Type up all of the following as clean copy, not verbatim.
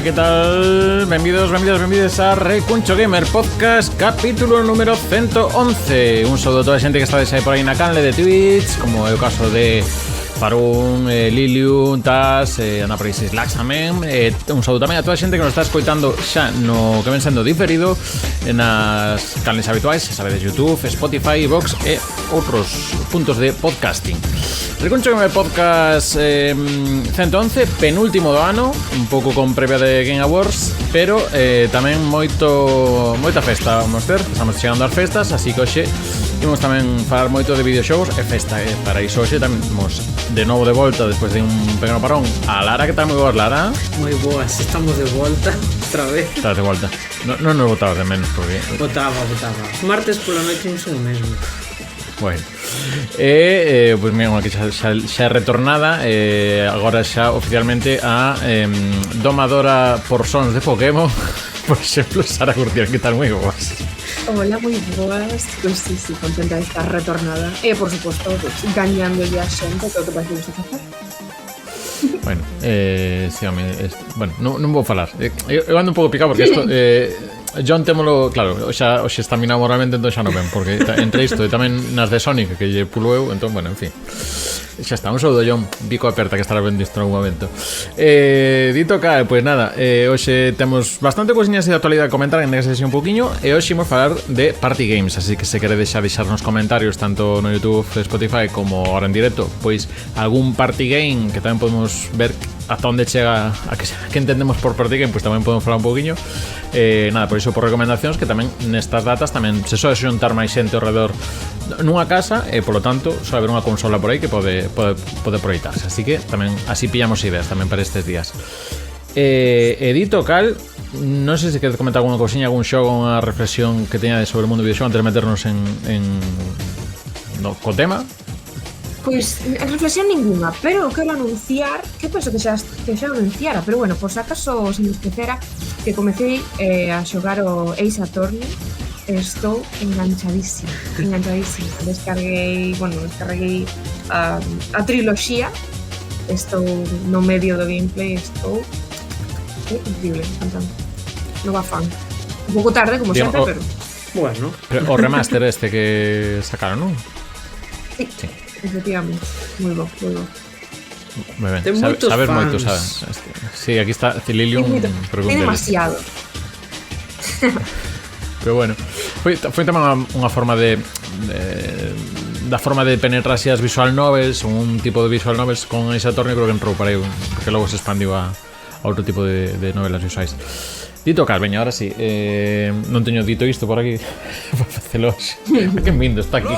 Ola, que tal? Benvidos a Recuncho Gamer Podcast, capítulo número 111. Un saúdo a toda a xente que está aí por aí na canle de Twitch, como é o caso de Farun, Lilium, Taz, Ana Paris Slax tamén. Un saúdo tamén a toda a xente que nos está escoitando xa no que ven sendo diferido nas canles habituais, xa sabedes, YouTube, Spotify, Vox e outros puntos de podcasting. Recuncho Gamer Podcast 111, penúltimo do ano, un pouco con previa de Game Awards, pero tamén moita festa vamos ter, estamos chegando ás festas, así que hoxe imos tamén falar moito de videoxogos e festa, para iso hoxe tamén imos de novo de volta despois de un pequeno parón a Lara. Que tal? Moi boas, Lara? Moi boas, estamos de volta outra vez. Estás de volta. Non nos botabas de menos porque... Botaba. Os martes pola noite non son o mesmo. Bueno, pois mira, que xa retornada, agora xa oficialmente a domadora por sons de Pokémon, por exemplo, Sara Gurtián. Que tal? Moi boas. Hola, moi boas. Pois sí, contenta de estar retornada. E, por suposto, pues, gañando a xente, que é o que parece que se facer. Bueno, sí, bueno, non vou falar. Eu ando un pouco picado porque isto... John témolo, claro, hoxe está minado moralmente, entón xa non ven, porque entre isto e tamén nas de Sonic que lle pulo eu, entón, bueno, en fin. Xa está, un saúdo, John, bico aperta, que estará vendo isto en algún momento. Dito cae, pois nada, hoxe temos bastante cousiñas de actualidade a comentar, en esa sesión un poquinho, e hoxe imos falar de party games, así que se queredes xa deixar nos comentarios, tanto no YouTube, Spotify, como ahora en directo, pois algún party game que tamén podemos ver hasta onde chega a que entendemos por party game, pois tamén podemos falar un poquinho. Nada, por iso por recomendacións, que tamén nestas datas tamén se soe xuntar máis xente ao redor nunha casa e polo tanto só haber unha consola por aí que pode proiectarse, así que tamén así pillamos ideas tamén para estes días. Dito cal, non sei se queres comentar alguna cousiña, algún xogo, unha reflexión que teñades sobre o mundo do videoxogo antes de meternos co tema. Pois, reflexión ninguna, pero quero anunciar, que penso que xa anunciara, pero bueno, por si acaso se me esquecera, que comecei a xogar o Ace Attorney. Estou enganchadísima. Descarguei a triloxía. Estou no medio do gameplay, estou increíble, encantando. Nova fan. Un pouco tarde, como sempre, pero... Bueno. O remaster este que sacaron, non? Sí. Efectivamente, moi bo. Moi ben, ten moitos sabes fans. moito, sabes. Sí, aquí está Lilium. Ten demasiado. Pero bueno, foi tamén unha forma da forma de penetrar as visual novels, un tipo de visual novels con ese torneo, creo que entrou para aí, porque logo se expandiu a outro tipo de novelas visuais. Dito cal, veña, ahora sí, non teño dito isto por aquí. Facelos. Que mindo está aquí.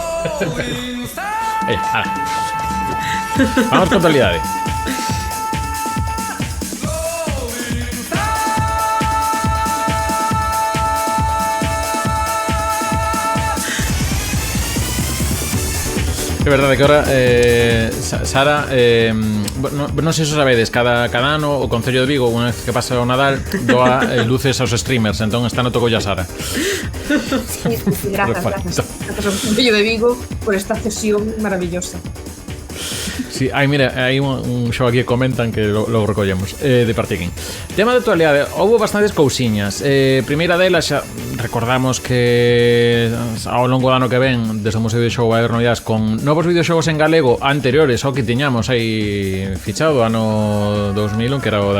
Ahora. Vamos con actualidade. É verdade que ahora Sara, non sei se sabedes, cada ano o Concello de Vigo, unha vez que pasa o Nadal, doa luces aos streamers, entón esta no tocou ya Sara. Sí, gracias ao Concello de Vigo por esta cesión maravillosa. Sí, mira, hai un xogo aquí que comentan que logo recollemos, de party game. Tema de actualidade, houve bastantes cousiñas. Primeira delas, xa recordamos que ao longo do ano que ven, desde o Museo de Videoxogo vai haber novidades con novos videoxogos en galego anteriores ao que tiñamos aí fichado do ano 2001, que era o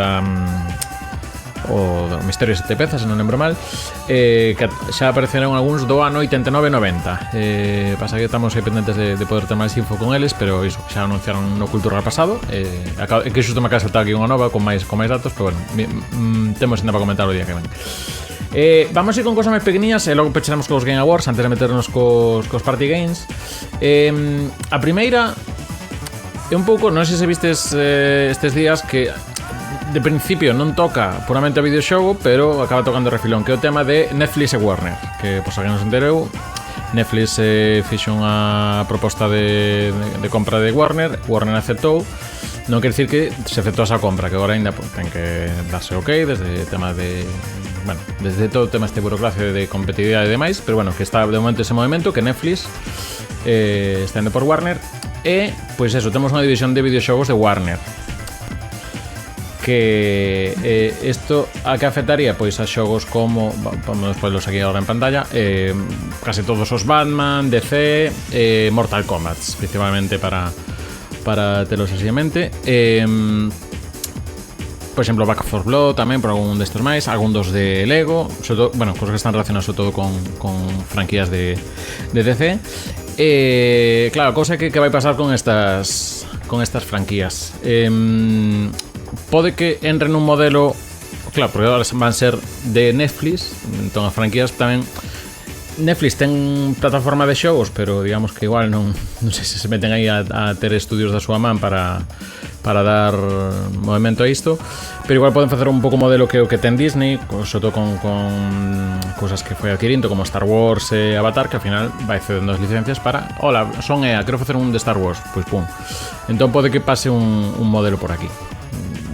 Misterio de 7 pezas, se non lembro mal, que xa apareceron algúns do ano 89-90. Pasa que estamos aí pendentes de poder ter máis info con eles, pero iso, xa anunciaron no Cultural pasado, que xusto me acaba de saltar aquí unha nova con máis datos, pero bueno, temos ainda para comentar o día que ven. Vamos a ir con cosas máis pequeniñas e logo pecharemos cos Game Awards antes de meternos cos Party Games. A primeira é un pouco, non sei se vistes estes días que de principio non toca puramente o videoxogo, pero acaba tocando refilón, que é o tema de Netflix e Warner, que, por alguén non se enterou, Netflix fixo unha proposta de compra de Warner aceptou. Non quer dicir que se efectuou esa compra, que agora ainda ten que darse ok desde tema de... Bueno, desde todo o tema este burocracia de competitividade e demais, pero bueno, que está de momento ese movimento, que Netflix está indo por Warner, e, pois eso, temos unha división de videoxogos de Warner. que isto a que afectaría pois a xogos como vamos despois aquí agora en pantalla, case todos os Batman, DC, Mortal Kombat, principalmente para telos así en mente. Por exemplo, Back 4 Blood tamén, por algún destes máis, algún dos de Lego, sobre todo, bueno, cosas que están relacionadas sobre todo con franquías de DC. Claro, cosa que vai pasar con estas franquías. Pode que entren nun modelo, claro, porque agora van ser de Netflix, entón as franquías tamén. Netflix ten plataforma de xogos, pero digamos que igual non sei se meten aí a ter estudios da súa man para dar movimento a isto, pero igual poden facer un pouco modelo que o que ten Disney, sobre todo con cousas que foi adquirindo como Star Wars e Avatar, que ao final vai cedendo as licencias para hola, son EA, quero facer un de Star Wars, pois pum. Entón pode que pase un modelo por aquí.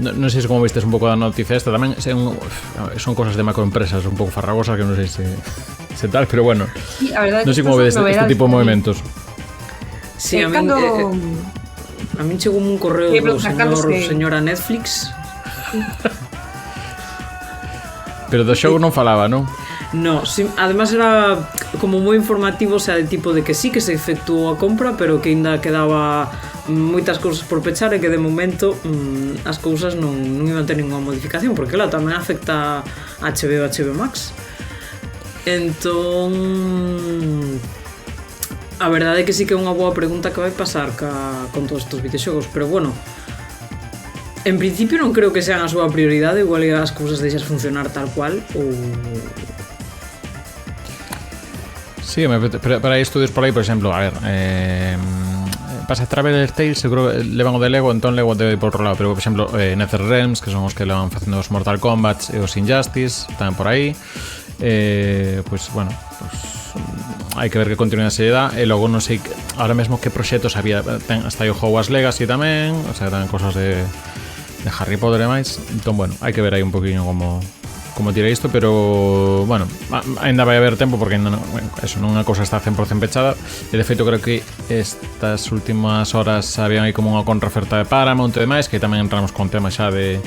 Non sei se como vistes un pouco da noticia esta, tamén son cosas de macroempresas un pouco farragosas que non sei se tal, pero bueno, sí, non sei como vedes este tipo de movimentos. Sí, a min chegou un correo do señora Netflix. Pero do xogo non falaba, non? No, sí, además era como moi informativo, o sea, del tipo de que sí que se efectuou a compra, pero que ainda quedaba moitas cousas por pechar e que de momento as cousas non iban a ter ninguna modificación, porque claro, tamén afecta a HBO e HBO Max. Entón, a verdade é que sí que é unha boa pregunta que vai pasar con todos estes videoxogos, pero bueno, en principio non creo que sean a súa prioridade, igual as cousas deixas funcionar tal cual ou... Sí, pero hai estudios por aí, por exemplo, a ver, pasa Traveler's Tales, seguro levan o de Lego, entón Lego debe ir por outro lado, pero por exemplo, NetherRealms, que son os que levan facendo os Mortal Kombat e os Injustice, tamén por aí. Pues bueno, pues hai que ver que continuidade se dá, e logo non sei ahora mesmo que proxectos había, hasta aí o Hogwarts Legacy tamén, o sea, tamén cosas de Harry Potter e máis, entón bueno, hai que ver aí un poquinho como tira isto, pero bueno, ainda vai haber tempo porque ainda non, bueno, eso non é unha cousa está 100% pechada, e de feito creo que estas últimas horas había aí como unha contraoferta de Paramount e demais, que tamén entramos con tema xa de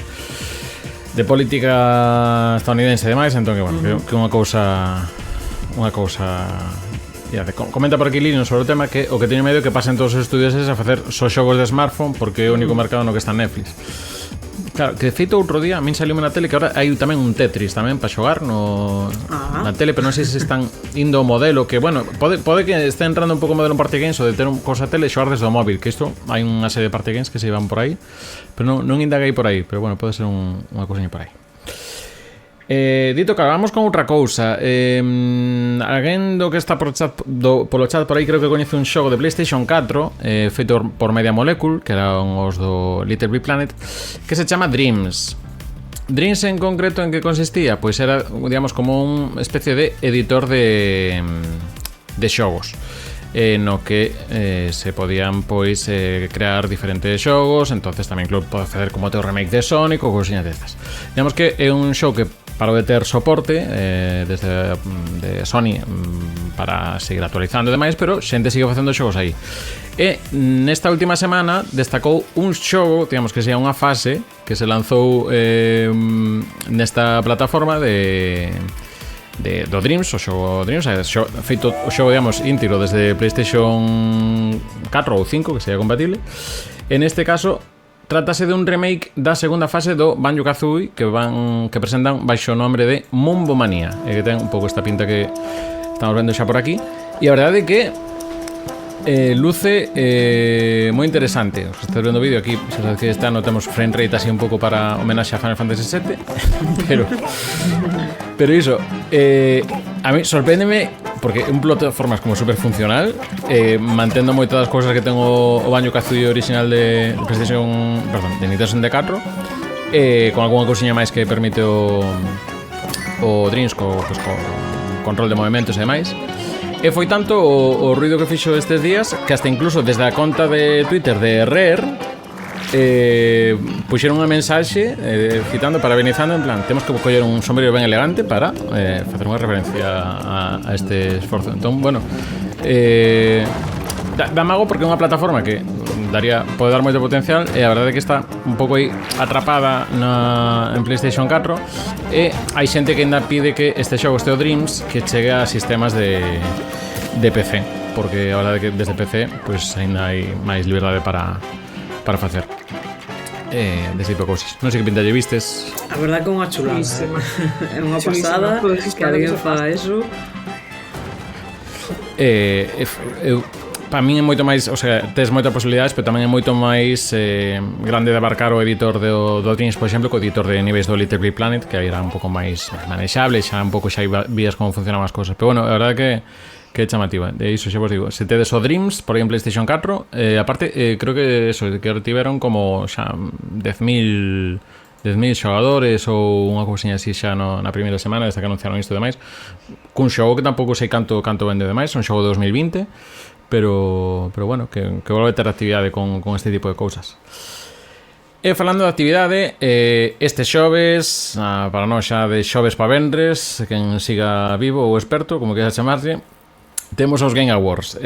política estadounidense e demais, entón que bueno, que unha cousa comenta por aquí Lino sobre o tema que o que teño medo é que pasen todos os estudios a facer só xogos de smartphone porque é o único mercado no que está Netflix. Claro, que de feito outro día a min saliu na tele que agora hai tamén un Tetris tamén para xogar na tele, pero non sei se están indo o modelo que, bueno, pode que este entrando un pouco o modelo en party games ou de ter un cosa tele e xogar desde o móvil, que isto hai unha serie de party games que se iban por aí, pero non indaguei por aí, pero bueno, pode ser unha cousiña por aí. Dito que vamos con outra cousa. Alguén do que está polo chat por aí creo que coñece un xogo de PlayStation 4 feito por Media Molecule, que eran os do Little Big Planet, que se chama Dreams. Dreams en concreto en que consistía? Pois era, digamos, como unha especie de editor de xogos, no que se podían pois crear diferentes xogos, entonces tamén pode facer como o remake de Sonic ou cousiñas destas. Digamos que é un xogo que parou de ter soporte desde de Sony para seguir actualizando e demais, pero xente sigue facendo xogos aí. E nesta última semana destacou un xogo, digamos que sea unha fase que se lanzou nesta plataforma do Dreams, o xogo Dreams, feito o xogo, digamos, íntegro desde PlayStation 4 ou 5, que sería compatible. En este caso trátase de un remake da segunda fase do Banjo-Kazooie que presentan baixo o nombre de Mumbo Manía, e que ten un pouco esta pinta que estamos vendo xa por aquí, e a verdade é que luce moi interesante. Os que estáis vendo o vídeo aquí, se sabes que este ano temos frame rate así un pouco para homenaxe a Final Fantasy VII pero iso a mí sorpréndeme porque é un plataformas como super funcional, mantendo moitas das cousas que ten o Banjo-Kazooie original de PlayStation, perdón, de Nintendo 64, con algunha cousiña máis que permite o Dreams con control de movimentos e demais. E foi tanto o ruido que fixo estes días que hasta incluso desde a conta de Twitter de Rare puxeron unha mensaxe citando, parabenizando, en plan, temos que coller un sombrero ben elegante para facer unha referencia a este esforzo. Entón, bueno, dá mago porque é unha plataforma que pode dar moito potencial, e a verdade é que está un pouco aí atrapada en PlayStation 4, e hai xente que ainda pide que este xogo, este o Dreams, que chegue a sistemas de PC, porque a verdade é que desde PC pues ainda hai máis liberdade para facer dese tipo de cousas. Non sei que pinta lle vistes. A verdade que é unha chulada. É unha pasada que alguén fa eso. Para min é moito máis, o sea, tes moitas posibilidades, pero tamén é moito máis grande de abarcar o editor do Dreams, por exemplo, co editor de niveis do Little Big Planet, que aí era un pouco máis manexable, xa un pouco xa vías como funcionaban as cousas. Pero bueno, a verdade que é chamativa. De iso xa vos digo, se tedes o Dreams por aí en PlayStation 4, aparte, creo que eso, que tiveron como xa 10.000 xogadores ou unha cousinha así xa na primeira semana desde que anunciaron isto e demais, cun xogo que tampouco sei canto vende demais, un xogo de 2020, pero bueno, que volve a ter actividade con este tipo de cousas. E falando de actividade, este xoves, para nós xa de xoves pa vendres, quen siga vivo ou experto, como queira chamarlle, temos os Game Awards,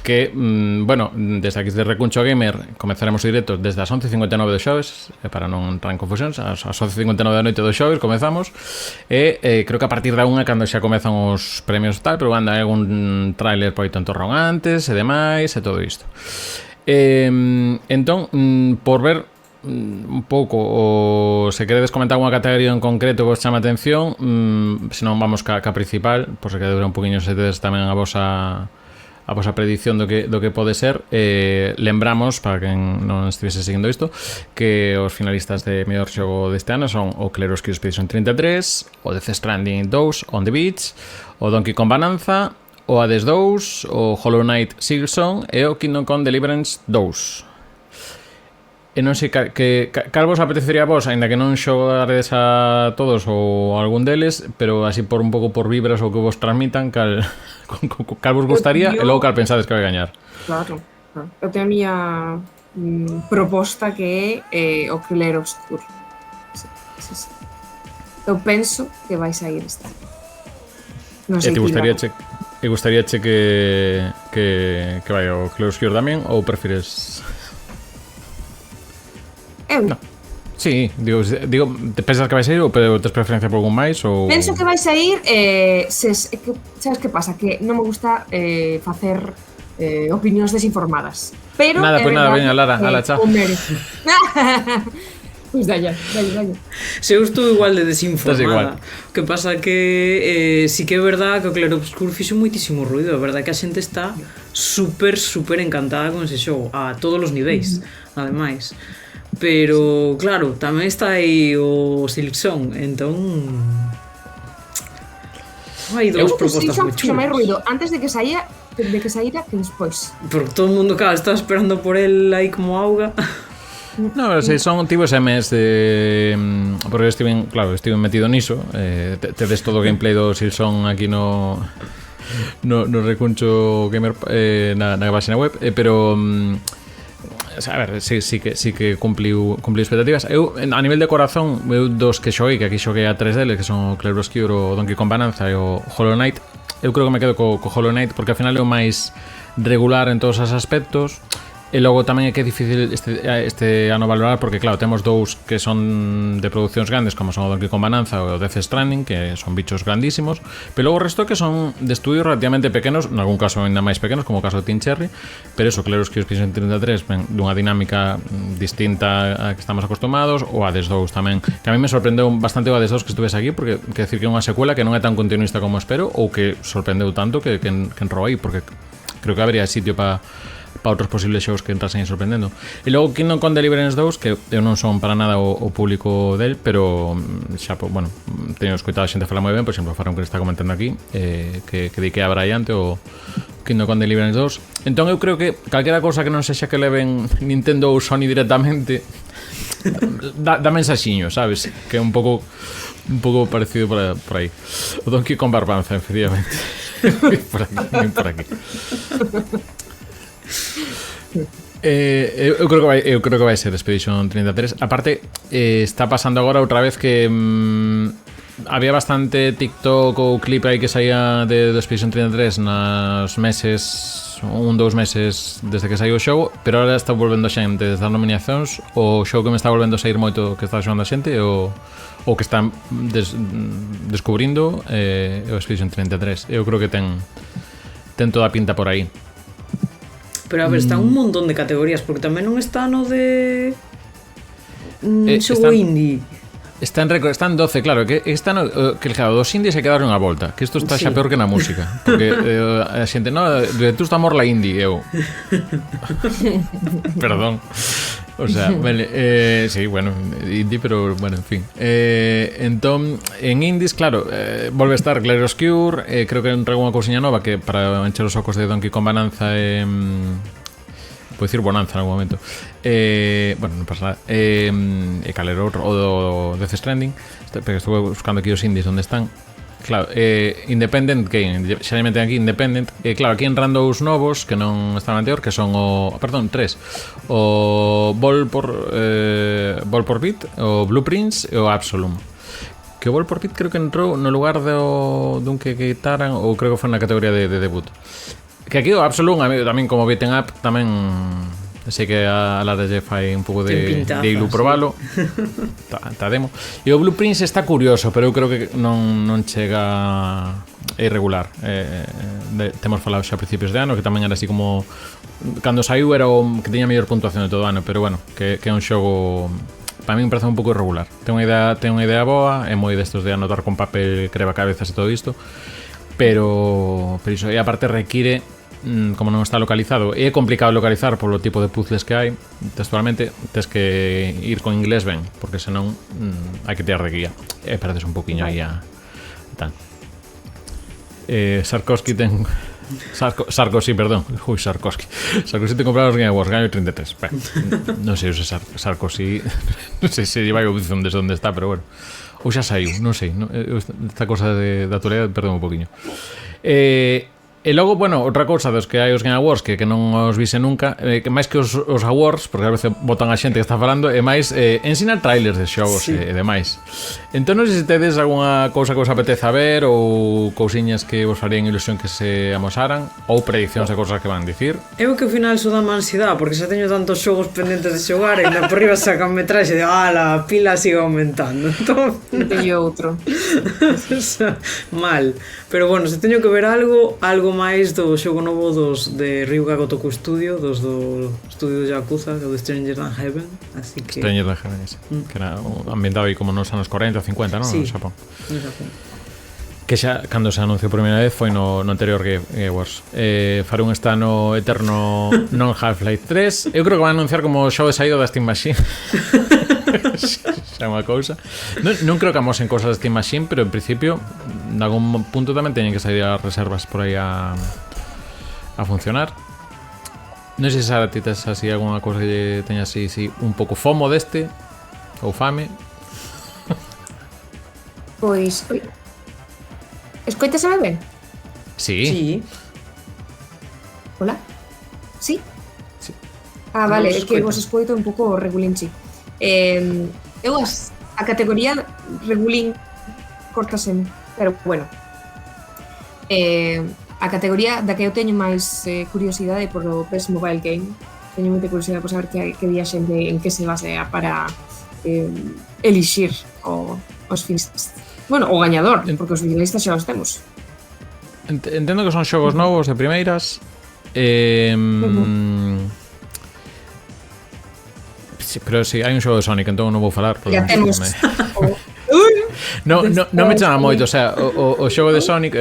que, bueno, desde aquí de Recuncho Gamer comezaremos o directo desde as 11:59 do xoves, para non entrar en confusións, as 11:59 da noite do xoves comezamos, e creo que a partir da 1 cando xa comezan os premios tal, pero anda, hai algún tráiler por aí tanto ron antes e demais e todo isto. Entón, por ver un pouco, ou se queredes comentar unha categoría en concreto que vos chama atención, senón vamos ca principal, por se que dura un poquinho se tedes tamén a vosa predición do que pode ser. Lembramos, para quen non estivese seguindo isto, que os finalistas de mellor xogo deste ano son o Clair Obscur Expedition 33, o Death Stranding 2 On the Beach, o Donkey Kong Bonanza, o Hades 2, o Hollow Knight Silksong e o Kingdom Come Deliverance 2. E non sei cal vos apetecería a vos, aínda que non xogaredes a todos ou algún deles, pero así por un pouco por vibras ou que vos transmitan, cal vos gustaría e logo cal pensades que vai gañar. Claro. Eu teño a miña proposta que é o Clair Obscur. Sí. Eu penso que vai sair esta. Non sei. E gustaríache que vai o Clair Obscur tamén, ou prefires... No. Sí, digo, te pensas que vai sair ou tes preferencia por algún máis ou... Penso que vai sair, sabes que pasa? Que non me gusta facer opinións desinformadas. Pero nada, pues nada, veña, Lara, ala, chao. Pois dalle. Se eu estou igual de desinformada. O que pasa que sí que é verdad que o Clair Obscur fixo moitísimo ruido. A verdad que a xente está super encantada con ese xogo, a todos os niveis, ademais. Pero, claro, tamén está aí o Silksong, entón... Hai dous propostas moi chulas. Máis ruido antes de que saíra que despois. Porque todo o mundo, claro, estaba esperando por el aí como auga. No, sei, son tipos MS de... Porque estive metido niso. Tedes todo o gameplay do Silksong aquí no Recuncho Gamer na página web, pero... A ver, sí que cumpliu expectativas. Eu, a nivel de corazón, eu dos que xoguei, que aquí xoguei a 3 deles, que son o Clair Obscur, o Donkey Kong Bonanza e o Hollow Knight, eu creo que me quedo co Hollow Knight, porque ao final é o máis regular en todos os aspectos. E logo tamén é que é difícil este ano valorar, porque claro, temos dous que son de producións grandes, como son o Donkey Kong Bonanza ou o Death Stranding, que son bichos grandísimos, pero logo o resto que son de estudios relativamente pequenos, en algún caso ainda máis pequenos, como o caso de Team Cherry, pero eso, Clair Obscur Expedition 33 ven dunha dinámica distinta a que estamos acostumados, o Hades 2 tamén, que a mí me sorprendeu bastante o Hades 2 que estuves aquí, porque quer decir que é unha secuela que non é tan continuista como espero, ou que sorprendeu tanto que enrou aí, porque creo que habría sitio para outros posibles xogos que entrasen sorprendendo. E logo Kingdom Come Deliverance 2, que eu non son para nada o público del, pero xa, bueno, teño escoitado a xente falar moi ben, por exemplo, Faron que está comentando aquí, que di que é abraiante o Kingdom Come Deliverance 2. Entón eu creo que calquera cousa que non sexa que leven Nintendo ou Sony directamente dá mensaxiño, sabes? Que é un pouco parecido por aí. O Donkey Kong Barbanza, efectivamente. por aquí. Eu creo que vai ser Expedition 33. Aparte, está pasando agora outra vez que había bastante TikTok ou clip aí que saía de Expedition 33 nos meses 2 meses desde que saiu o xogo, pero ahora está volvendo a xente desde as nominacións. O xogo que me está volvendo a sair moito que está xogando a xente o que están descubrindo o Expedition 33. Eu creo que ten toda a pinta por aí. Pero a ver, está un montón de categorías, porque tamén non está no de xogo indie. Están 12, claro, que dos indies se quedaron a volta, que isto está xa peor que na música, porque a xente, no, tú está morla indie, eu. Perdón. O sea, vale, sí, bueno, indie, pero bueno, en fin. Entón, en indies, claro, volve a estar Clair Obscur, creo que entra unha cousiña nova que para encher os ocos de Donkey Kong Bonanza vou dicir Bonanza en algún momento. Bueno, non pasa nada. Calero o do Death Stranding, pero estuve buscando aquí os indies onde están. Claro, Independent Game, xeralmente aquí Independent. Claro, aquí entran dous novos que non estaban anterior, que son tres. O Ball por Beat, o Blueprints e o Absolum. Que o Ball por Beat creo que entrou no lugar dun que quitaran, ou creo que foi na categoría de debut. Que aquí o Absolum, tamén como beaten up, tamén sei que a Lara lle fai un pouco de ilu probalo. Tá demo. E o Blueprints está curioso, pero eu creo que non chega irregular. Temos falado xa a principios de ano, que tamén era así como cando saiu era o que tiña mellor puntuación de todo o ano, pero bueno, que é un xogo para min parece un pouco irregular. Ten unha idea boa, é moi destos de anotar con papel crevacabezas e todo isto, pero iso, e aparte require, como non está localizado, é complicado localizar polo tipo de puzzles que hai. Textualmente tes que ir con inglés ben, porque senón hai que tirar de guía e perdes un poquinho aí a tal. Sarkozy ten Sarkozy ten comprado os Game Awards, gaño 33. Bueno, non sei se Sarkozy non sei se lleva a audición desde onde está, pero bueno, ou xa saiu, non sei, esta cosa de actualidade perdón un poquinho. E logo, bueno, outra cousa dos que hai os Game Awards que non os vise nunca, que máis que os awards, porque a veces botan a xente que está falando, e máis ensinar trailers de xogos e demais. Entón non sei se tedes algunha cousa que vos apeteza ver ou cousiñas que vos farían ilusión que se amosaran ou prediccións de cousas que van dicir. Eu que ao final so dame ansiedade, porque xa teño tantos xogos pendentes de xogar e ainda por riba sacan metraxe de la pila sigue aumentando. Entón, teño outro. Mal. Pero bueno, se teño que ver algo máis do xogo novo dos de Ryuga Gotoku Studio, dos do estudio de Yakuza, do Stranger Than Heaven, así que Stranger Than Heaven, ese, que era ambientado aí como nos anos 40 ou 50, non? Sí, no Xapón. No Xapón. Que xa, cando se anunciou por primeira vez foi no anterior Game Awards. Farún está no eterno non Half-Life 3. Eu creo que van a anunciar como o xogo de saída da Steam Machine. Xa unha cousa. Non creo que amosen cosas de Steam Machine, pero en principio en algún punto tamén teñen que sair as reservas por aí a funcionar. Non sei se Sara ti tes así alguna cousa que teña así un pouco fomo deste ou fame. Pois escoitaseme ben? Sí. Hola? Sí? Sí. Vale, No, é que vos escoito un pouco regulinchi. Eu a categoría regulín cortaseme, pero bueno. A categoría da que eu teño máis curiosidade por o Best Mobile Game. Teño moita curiosidade por saber que día xente en que se basea para elixir os fins. Bueno, o gañador, porque os finalistas xa os temos. Entendo que son xogos novos de primeiras. Sí, pero si hai un xogo de Sonic, entón non vou falar. Ya temos. Non me chama moito, o sea, o xogo de Sonic,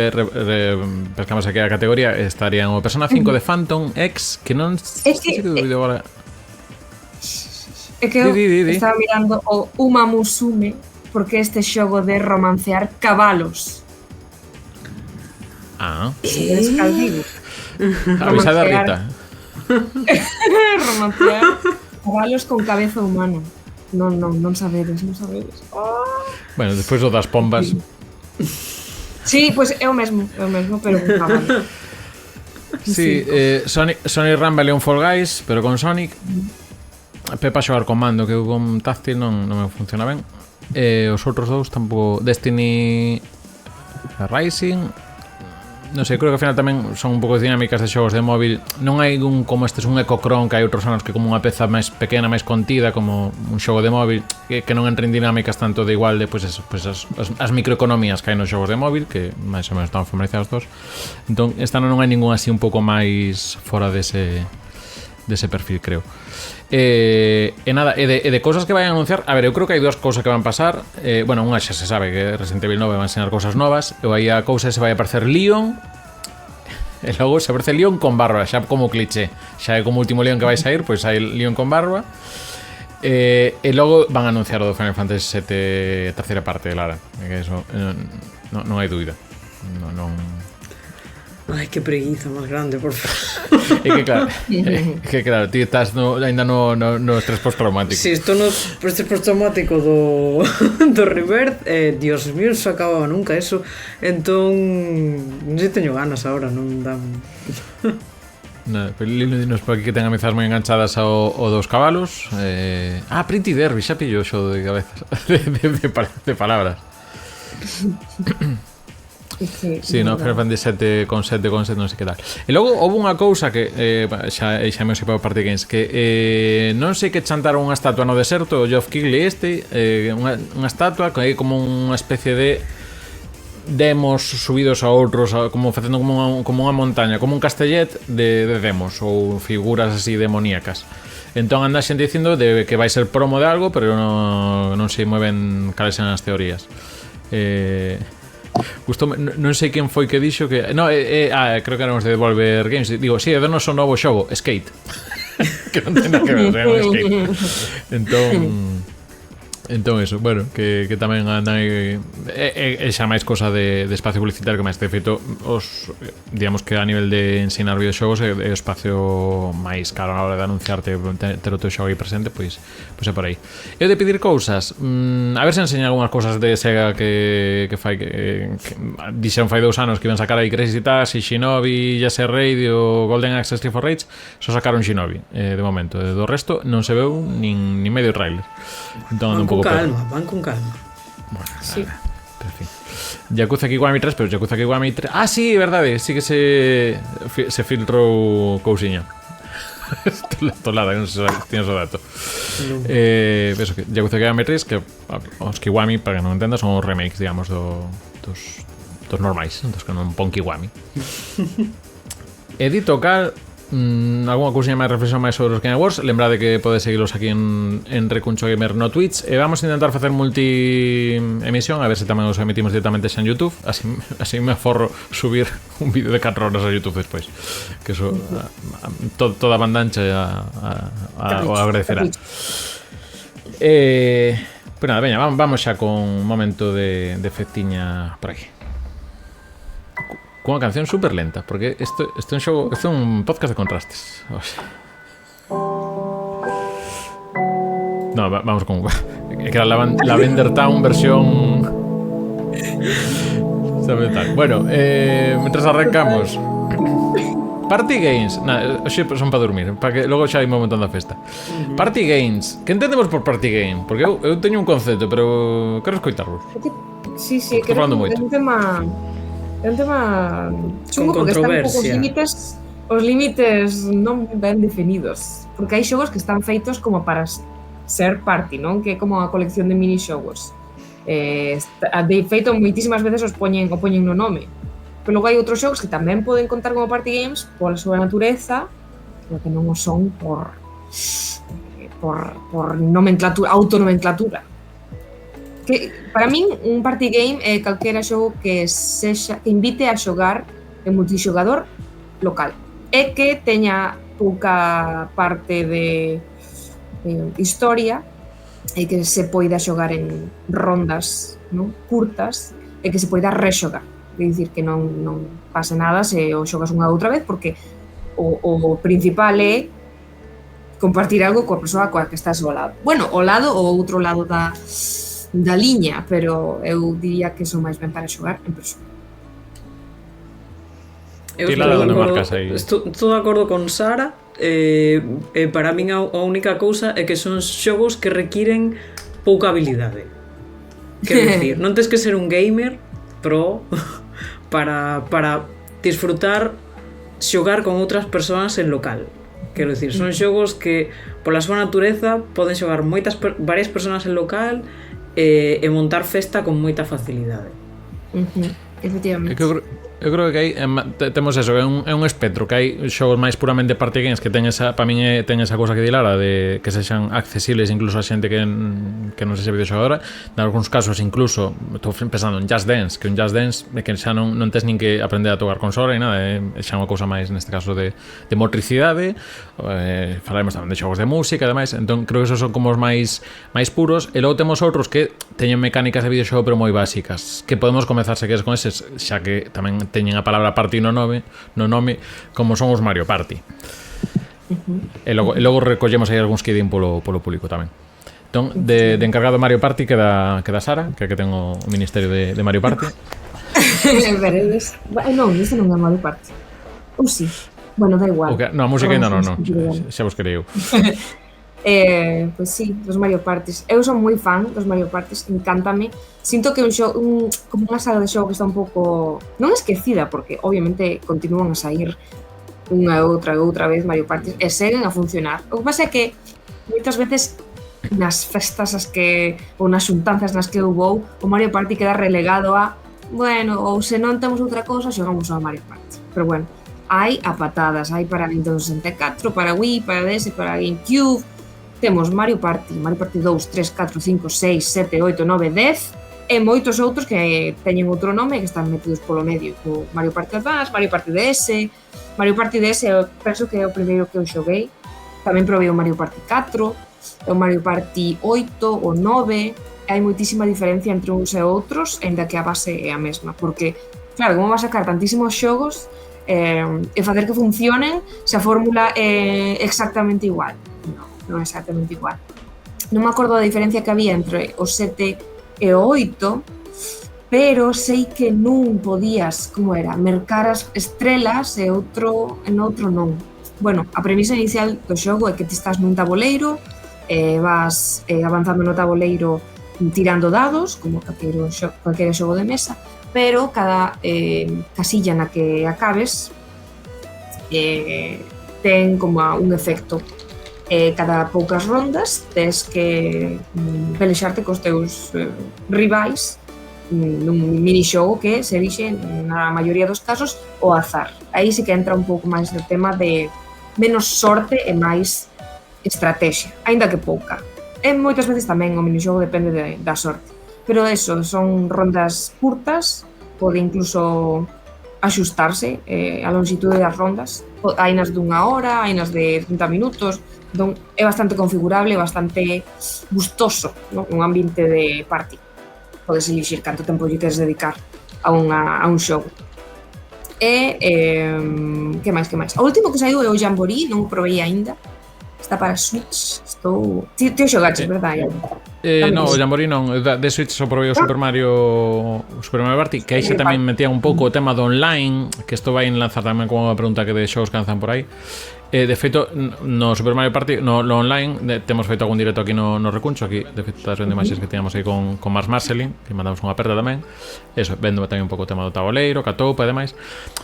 pescamos aquí a categoría, estarían o Persona 5 de Phantom X, que non sei que dúbido agora. É que eu estaba mirando o Uma Musume, porque este xogo de romancear cabalos. Se vedes caldigo. Avisada Rita. Romancear cabalos con cabeza humana. Non sabedes. Bueno, despois o das pombas. Sí, pois é o mesmo, pero con cabalo. Sí, Sonic Rumble é un Fall Guys, pero con Sonic. Pepa xogar con mando, que con táctil non me funciona ben. Os outros dous tampouco. Destiny Rising non sei, creo que ao final tamén son un pouco dinámicas de xogos de móvil. Non hai un como este, un Ecocron, que hai outros anos que como unha peza máis pequena, máis contida, como un xogo de móvil, que non entra en dinámicas tanto de igual de pues, as microeconomías que hai nos xogos de móvil, que máis ou menos están familiarizados todos. Entón, esta non hai ningún así un pouco máis fora dese perfil, creo. E nada, e de cousas que vayan a anunciar, a ver, eu creo que hai dúas cousas que van pasar. Bueno, unha xa se sabe que Resident Evil 9 van a enseñar cousas novas, e aí a cousa se vai aparecer Leon, e logo se aparece Leon con barba, xa como cliché, xa é como o último Leon que vai sair, pois hai Leon con barba. E logo van a anunciar o do Final Fantasy VII terceira parte, Lara, que eso non hai dúbida. Non. Ai, que preguiza máis grande, por favor. Que claro, ti estás ainda no estrés postraumático. Si, estou no estrés postraumático do Rebirth, Dios mío, se acababa nunca eso. Entón, non sei, teño ganas agora, non dan... Pero Lino dinos por aquí que ten amizades moi enganchadas ao dos cabalos. Pretty Derby, xa pillo xo de cabezas de palabras. Sí, no, Final Fantasy 7 con 7 non sei que tal. E logo houve unha cousa que xa me sei para Party Games, que non sei que chantaron unha estatua no deserto, o Geoff Keighley unha estatua que é como unha especie de demos subidos a outros, como facendo como unha montaña, como un castellet de demos ou figuras así demoníacas. Entón anda xente dicindo de que vai ser promo de algo, pero non sei moi ben cales eran as teorías. Non sei quen foi que dixo que creo que éramos de Devolver Games. Digo, é do noso novo xogo Skate. Que non ten nada que ver, Skate. Entón eso, bueno, que tamén andan xa máis cosa de espacio publicitario, que máis de feito digamos que a nivel de ensinar videoxogos é o espacio máis caro na hora de anunciarte, ter o teu xogo aí presente, pois é por aí. Eu de pedir cousas, a ver se enseña algunhas cousas de Sega que fai que dixeron fai 2 anos que iban sacar aí Crazy Taxi, Shinobi, Jet Set Radio, Golden Axe, Street for Rage, só sacaron Shinobi de momento, do resto non se veu nin medio trailer. Entón ando un pouco van con calma. Bueno, sí. En fin. Yakuza Kiwami 3, pero Yakuza Kiwami 3... sí, verdade, sí que se filtrou cousiña. Tolada, non sei se tienes o dato. Eso que Yakuza Kiwami 3, que os Kiwami, para que non entendas, son os remakes, digamos, dos normais, dos que non pon Kiwami. Edito Cal, algunha cousinha máis, reflexión máis sobre os Game Awards. Lembrade que podes seguirlos aquí en Recuncho Gamer no Twitch, e vamos a intentar facer multi-emisión, a ver se tamén os emitimos directamente xa en YouTube, así me aforro subir un vídeo de 4 horas a YouTube despois, que eso toda a bandancha o agradecerá. Pero nada, veña, vamos xa con un momento de festiña por aquí, con unha canción super lenta, porque isto é un xogo, isto é un podcast de contrastes. No, vamos con que era Lavender Town versión tal. Bueno, mientras arrancamos Party Games, hoxe son para dormir, para que logo xa imos montando a festa. Party Games, que entendemos por Party Game? Porque eu teño un concepto, pero quero escoitarvos. Sí, que é un tema chungo, porque están un pouco os límites non ben definidos, porque hai xogos que están feitos como para ser party, non? Que é como a colección de minixogos. De feito, moitísimas veces os poñen no nome, pero logo hai outros xogos que tamén poden contar como party games pola súa natureza, pero que non o son por nomenclatura, autonomenclatura. Que para min un party game é calquera xogo que invite a xogar en multixogador local e que teña pouca parte de historia e que se poida xogar en rondas, non, curtas, e que se poida rexogar, é dicir, que non pase nada se o xogas unha outra vez, porque o principal é compartir algo coa persoa coa que estás ao lado. Bueno, ao lado ou outro lado da liña, pero eu diría que son máis ben para xogar en persona. Estou de acordo con Sara. Para min a única cousa é que son xogos que requiren pouca habilidade. Quero dicir, non tens que ser un gamer pro para disfrutar xogar con outras persoas en local. Quero dicir, son xogos que pola súa natureza poden xogar varias persoas en local e montar festa con moita facilidade. Efectivamente. Eu creo que aí temos eso, é un espectro, que hai xogos máis puramente party games que ten esa, para min ten esa cousa que dilara de que sexan accesibles incluso a xente que non se videoxogadora. En algúns casos incluso estou pensando en Just Dance, que un Just Dance é que xa non tes nin que aprender a tocar consola e nada, é xa unha cousa máis neste caso de motricidade. Falaremos tamén de xogos de música e demais, entón creo que esos son como os máis puros, e logo temos outros que teñen mecánicas de videoxogo pero moi básicas, que podemos comezar se queres con eses, xa que tamén teñen a palabra party no nome, como son os Mario Party. E logo recollemos aí algúns que din polo público tamén. Entón, de encargado de Mario Party queda Sara, que ten o ministerio de Mario Party. Veredes. Non, isto non é Mario Party. Ou si. Bueno, da igual. Non, a música ainda non. Xa vos querei eu. Pois sí, dos Mario Parties. Eu son moi fan dos Mario Parties, encántame. Sinto que é un xogo, como unha saga de xogo que está un pouco non esquecida, porque obviamente continúan a sair unha e outra vez Mario Parties e seguen a funcionar. O que pasa é que moitas veces nas festas ou nas xuntanzas nas que eu vou, o Mario Party queda relegado a ou se non temos outra cousa, xogamos ao Mario Party. Pero bueno, hai a patadas, hai para Nintendo 64, para Wii, para DS, para GameCube. Temos Mario Party 2, 3, 4, 5, 6, 7, 8, 9, 10 e moitos outros que teñen outro nome que están metidos polo medio, como Mario Party Advance, Mario Party DS. Mario Party DS eu penso que é o primeiro que eu xoguei. Tamén probei o Mario Party 4, o Mario Party 8, o 9. Hai moitísima diferencia entre uns e outros, ainda que a base é a mesma, porque claro, como vas a sacar tantísimos xogos e facer que funcionen se a fórmula é exactamente igual. Non é exactamente igual. Non me acordo da diferencia que había entre o 7 e o 8, pero sei que nun podías, como era, mercar as estrelas e en outro non. Bueno, a premisa inicial do xogo é que ti estás nun taboleiro e vas avanzando no taboleiro tirando dados, como calquera xogo de mesa, pero cada casilla na que acabes ten como un efecto. Cada poucas rondas tes que pelexarte cos teus rivais nun minixogo que se elixe na maioría dos casos o azar. Aí sí que entra un pouco máis no tema de menos sorte e máis estrategia, aínda que pouca. E moitas veces tamén o minixogo depende da sorte. Pero eso, son rondas curtas, pode incluso axustarse a longitude das rondas. Hai nas dunha hora, hai nas de 30 minutos. Entón, é bastante configurable, bastante gustoso, ¿no? Un ambiente de party. Podes elixir canto tempo lle queres dedicar a un xogo. E, que máis? O último que saiu é o Jamboree, non o provei aínda. Está para Switch. Ti o xogaches, verdade? No, o Jamboree non. De Switch só provei o Super Mario Party, que aí xa tamén metía un pouco o tema do online, que isto vai enlazar tamén como unha pregunta que de xogos que lanzan por aí. De feito, no Super Mario Party, no online, temos feito algún directo aquí no Recuncho, aquí, de feito, das imaxes que teníamos aí con Mars Marcelin, que mandamos unha aperta tamén. Eso, vendo tamén un pouco o tema do tabuleiro, catoupa e demais.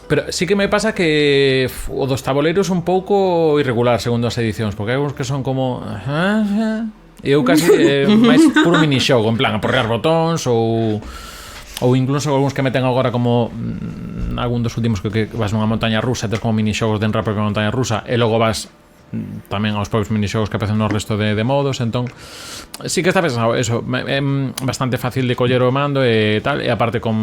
Pero sí que me pasa que o dos tabuleiros un pouco irregular, segundo as edicións, porque hai uns que son como... eu casi máis puro minixogo, en plan, aporrear botóns ou incluso algúns que meten agora como algún dos últimos que vas nunha montaña rusa e tes como minixogos dentro da propia montaña rusa e logo vas tamén aos propios minixogos que aparecen no resto de modos. Entón sí que está pensado eso, é bastante fácil de coller o mando e tal, e aparte con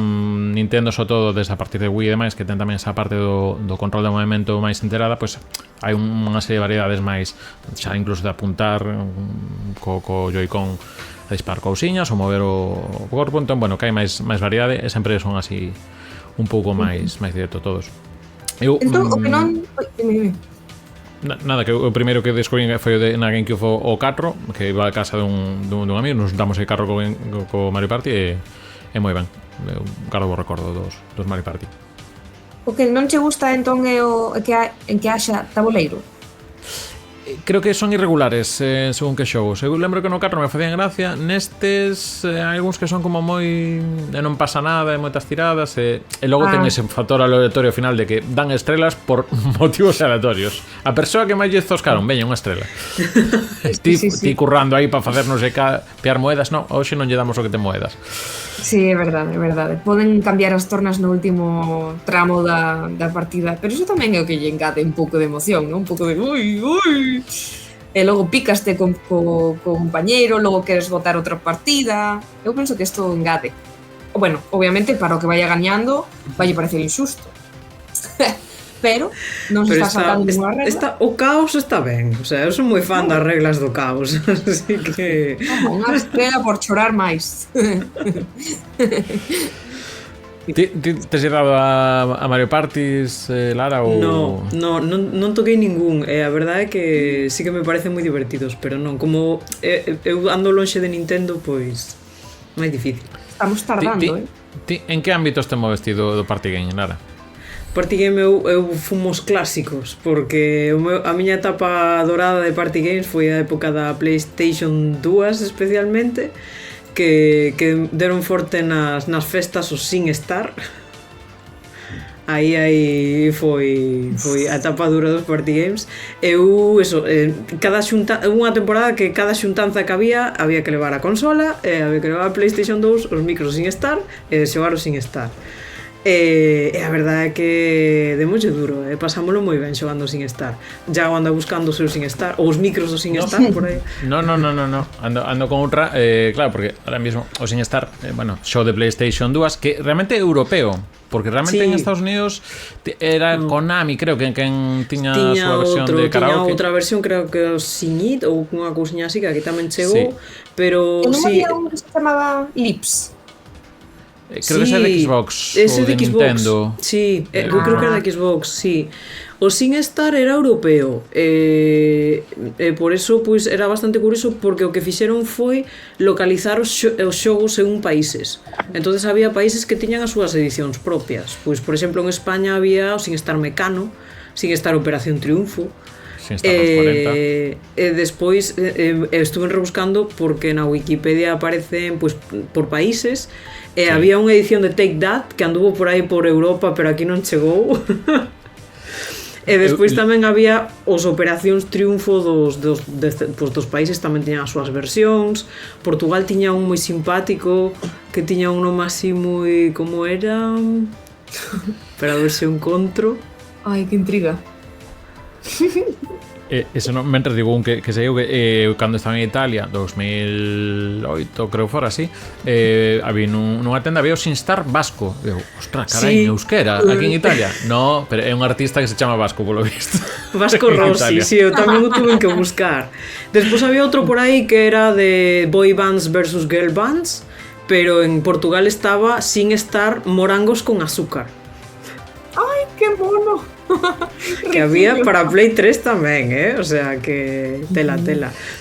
Nintendo sobre todo desde a partir de Wii e demais, que ten tamén esa parte do control do movimento máis integrada, pois hai unha serie de variedades máis, xa incluso de apuntar co Joy-Con a disparar cousiñas ou mover o corpo. Entón, bueno, que hai máis variedade e sempre son así un pouco máis directo todos. Entón, o que non... Dime. Nada, que o primeiro que descubrí foi na GameCube o 4, que iba a casa dun amigo, nos damos aí carro co Mario Party e moi ben. Eu cargo o recordo dos Mario Party. O que non che gusta entón é en que haxa tabuleiro? creo que son irregulares según que xogos. Eu lembro que no 4 me facían gracia. Nestes hai algúns que son como moi non pasa nada, e moitas tiradas e logo ten ese factor aleatorio final de que dan estrelas por motivos aleatorios. A persoa que máis lle zoscaron, veña unha estrela. Ti currando aí para facer non sei pear moedas. No, hoxe non lle damos o que te moedas. Sí, é verdade, é verdade. Poden cambiar as tornas no último tramo da partida, pero iso tamén é o que lle engade un pouco de emoción, non? Un pouco de ui. E logo picaste con compañeiro, logo queres botar outra partida. Eu penso que isto engade. Bueno, obviamente para o que vaya gañando vai parecer injusto. Pero non se está saltando ninguna regla. O caos está ben, o sea, eu son moi fan das reglas do caos, así que... Unha estrela por chorar máis. Tes llegado a Mario Parties, Lara? Ou... Non toquei ningún, a verdade é que sí que me parecen moi divertidos, pero non, como eu ando lonxe de Nintendo, pois máis difícil. Estamos tardando, En que ámbitos te moves ti do party game, Lara? Party game eu fumo os clásicos, porque a miña etapa dorada de party games foi a época da PlayStation 2 especialmente, que deron forte nas festas os SingStar. Aí foi a etapa dura dos party games. Eu, unha temporada que cada xuntanza que había que levar a consola, había que levar a PlayStation 2, os micros SingStar e xogar os SingStar. E a verdade é que demoslle duro, pasámolo moi ben xogando sin estar. Já anda buscando o seu sin estar, ou os micros do sin estar por aí. No. Ando con outra, claro, porque ahora mismo o sin estar, bueno, show de PlayStation 2 que realmente é europeo, porque realmente en Estados Unidos era Konami, creo que quen tiña a súa versión de karaoke. Tiña outra versión, creo que o Sin It ou unha cousiña así que aquí tamén chegou, pero non había un que se chamaba Lips. Creo que é de Xbox ou de Nintendo. Sí, eu creo que era de Xbox, sí. O SingStar era europeo, por eso pois era bastante curioso, porque o que fixeron foi localizar os xogos según países. Entonces había países que tiñan as súas edicións propias. Pois, por exemplo, en España había o SingStar Mecano, SingStar Operación Triunfo. E despois estuve rebuscando porque na Wikipedia aparecen pois, por países. Había unha edición de Take That que anduvo por aí por Europa, pero aquí non chegou. E despois tamén había os Operacións Triunfo dos países, tamén tiñan as súas versións. Portugal tiña un moi simpático que tiña un nome así moi... como era? Pero a ver se o encontro. Ai, que intriga. Ese non, mentre digo un que sei eu que cando estaba en Italia 2008, creo que fora así, había nunha tenda había o SingStar Vasco. Digo, ostras, carai, en euskera aquí en Italia. No, pero é un artista que se chama Vasco, polo visto. Vasco Rossi, sí, eu tamén o tuve que buscar. Despois había outro por aí que era de boy bands versus girl bands, pero en Portugal estaba SingStar Morangos con Azúcar. Ai, que mono. Que había para Play 3 tamén, o sea que tela.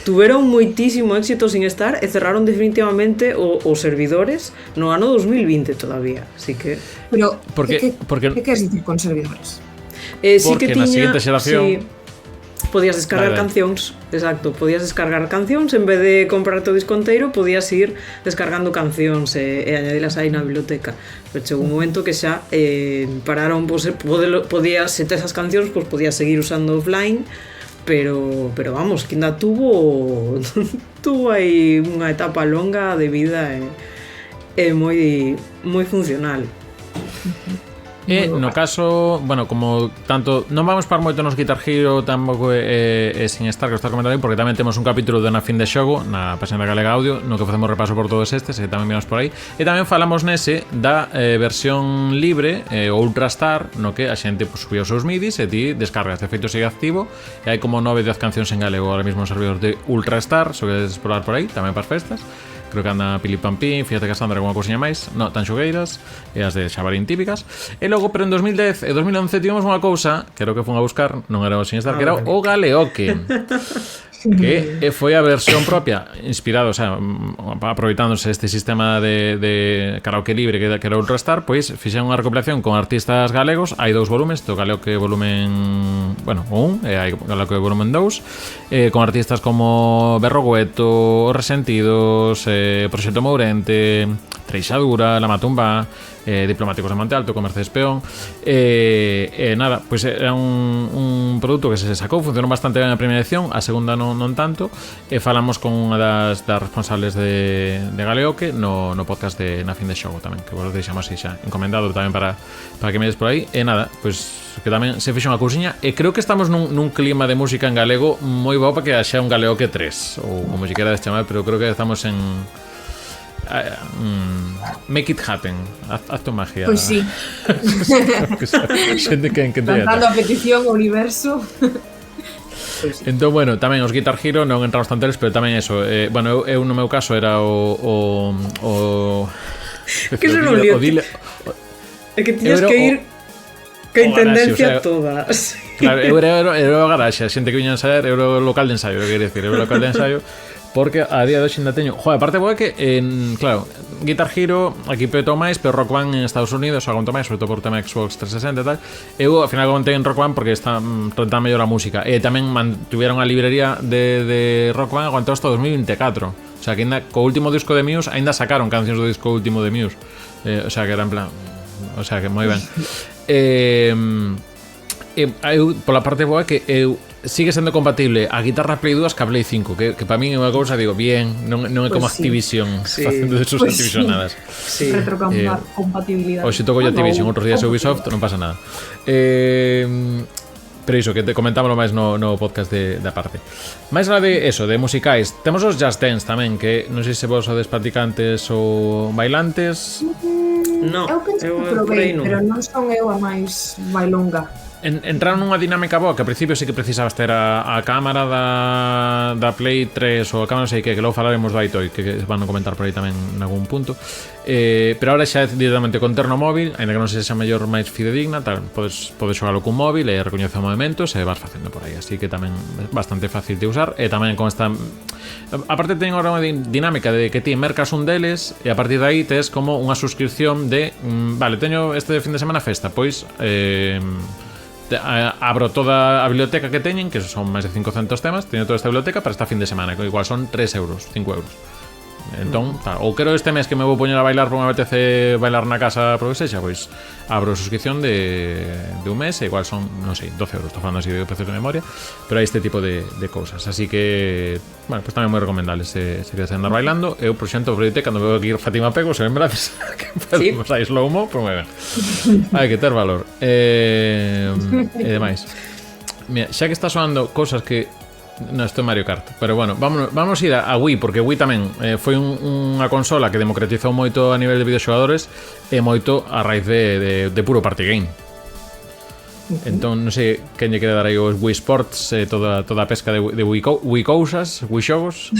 Tuveron moitísimo éxito sin estar e cerraron definitivamente os servidores no ano 2020 todavía, así que... Pero, que queres dicir con servidores? Sí que tiña... na seguinte xeración... Sí, podías descargar cancións, exacto, podías descargar cancións en vez de comprarte o disco inteiro, podías ir descargando cancións e añadilas aí na biblioteca. Pero chegou un momento que xa pararon, podías, se tes esas cancións, pues podías seguir usando offline, pero vamos, que ainda tuvo aí unha etapa longa de vida e moi funcional. E no caso, bueno, como tanto non vamos par moito nos Guitar Hero tampouco sin estar que está comentando aí, porque tamén temos un capítulo de Na Fin de Xogo na página da Galega Audio no que facemos repaso por todos estes e tamén vimos por aí, e tamén falamos nese da versión libre o Ultrastar, no que a xente pues, subía os seus midis e ti descargas, de feito sigue activo e hai como 9 10 cancións en galego ahora mismo en servidor de Ultrastar, se queres explorar por aí tamén para as festas. Creo que anda Pilipampín, fíjate Cassandra con unha cousiña máis, no, tan xogueiras, e as de Xabarín típicas. E logo, pero en 2010 e 2011 tivemos unha cousa, creo que fun a buscar, non era o SingStar, que era o Galeoque. que foi a versión propia inspirado, o sea, aproveitándose este sistema de karaoke libre que era Ultrastar, pois fixeron unha recopilación con artistas galegos. Hai 2 volumes, do Karaoke volumen, bueno, o 1 e hai Karaoke volumen 2, con artistas como Berrogueto, Os Resentidos, Proxecto Mourente, Treixadura, La Matumba, Diplomáticos de Monte Alto, con Mercedes Peón. Nada, pois era un produto que se sacou, funcionou bastante ben a primeira edición, a segunda non tanto, e falamos con unha das responsables de Galeoque no podcast de Na Fin de Xogo tamén, que vos deixamos así xa encomendado tamén para que me des por aí. E nada, pois que tamén se fixo unha cousiña, e creo que estamos nun clima de música en galego moi bo para que haxa un Galeoque 3, ou como se queira chamar, pero creo que estamos en make it happen, haz tu magia. Pois sí. Xente que Cantando a petición ao universo. Entón, bueno, tamén os Guitar Hero non entramos tan teles, pero tamén eso, bueno, eu no meu caso era o que se non lío. É que tiñas que ir que intendencia todas. Claro, eu era o garaxe, a xente que viña a ensaiar, eu era o local de ensaio, eu queria decir, eu era o local de ensaio. Porque a día de hoxe ainda teño... Joder, aparte boa que, claro, Guitar Hero aquí petou máis, pero Rock Band en Estados Unidos aguantou máis, sobre todo por tema Xbox 360 e tal. Eu, ao final, aguantei en Rock Band porque está tratando mellor a música. E tamén mantuvieron a librería de Rock Band aguantou hasta 2024. O sea, que ainda, co último disco de Muse, ainda sacaron cancións do disco último de Muse. O sea, que era en plan... O sea, que moi ben. Eu, pola parte boa que eu sigue sendo compatible a guitarra Play 2 que a Play 5, que para min é unha cousa, digo, bien, non é como Activision facendo de sus Activisionadas. Sí. Retrocompatibilidade. Hoxe toco yo Activision, outros días Ubisoft, non pasa nada. Pero iso, que te comentámoslo máis no podcast de parte. Mais alá de eso, de musicais, temos os Just Dance tamén, que non sei se vos sodes practicantes ou bailantes. No, eu penso que provei, pero non son eu a máis bailonga. Entraron nunha dinámica boa que ao principio sí que precisabas ter a cámara da Play 3 ou a cámara non sei que logo falaremos do iToy, que van a comentar por aí tamén en algún punto, pero ahora xa é directamente con terno móvil, ainda que non sexa mellor máis fidedigna, tal, podes xogalo cun móvil e recoñece movimentos e vas facendo por aí, así que tamén é bastante fácil de usar. E tamén con esta, aparte ten agora unha dinámica de que ti mercas un deles e a partir de aí tes como unha suscripción de vale, teño este fin de semana festa, pois abro toda a biblioteca que teñen, que son máis de 500 temas, teño toda esta biblioteca para esta fin de semana, que igual son 3 euros, 5 euros. Entón, ou quero este mes que me vou poñer a bailar, porque me apetece bailar na casa, por que sexa, pois abro suscripción de un mes, e igual son, non sei, 12 euros, estou falando así de precios de memoria, pero hai este tipo de cousas, así que, bueno, pues tamén moi recomendable se queres andar bailando. Eu, por exemplo, aproveitei cando veo aquí Fátima Pego, se ven brazos que podemos aí slow-mo, pues moi ben. Hai que ter valor. E demais. Mira, xa que está soando cousas que no, isto é Mario Kart, pero bueno, vamos ir a Wii, porque Wii tamén foi unha consola que democratizou moito a nivel de videoxogadores e moito a raíz de puro party game. Entón, non sei quen lle quere dar aí os Wii Sports, toda a pesca de Wii cousas, Wii xogos.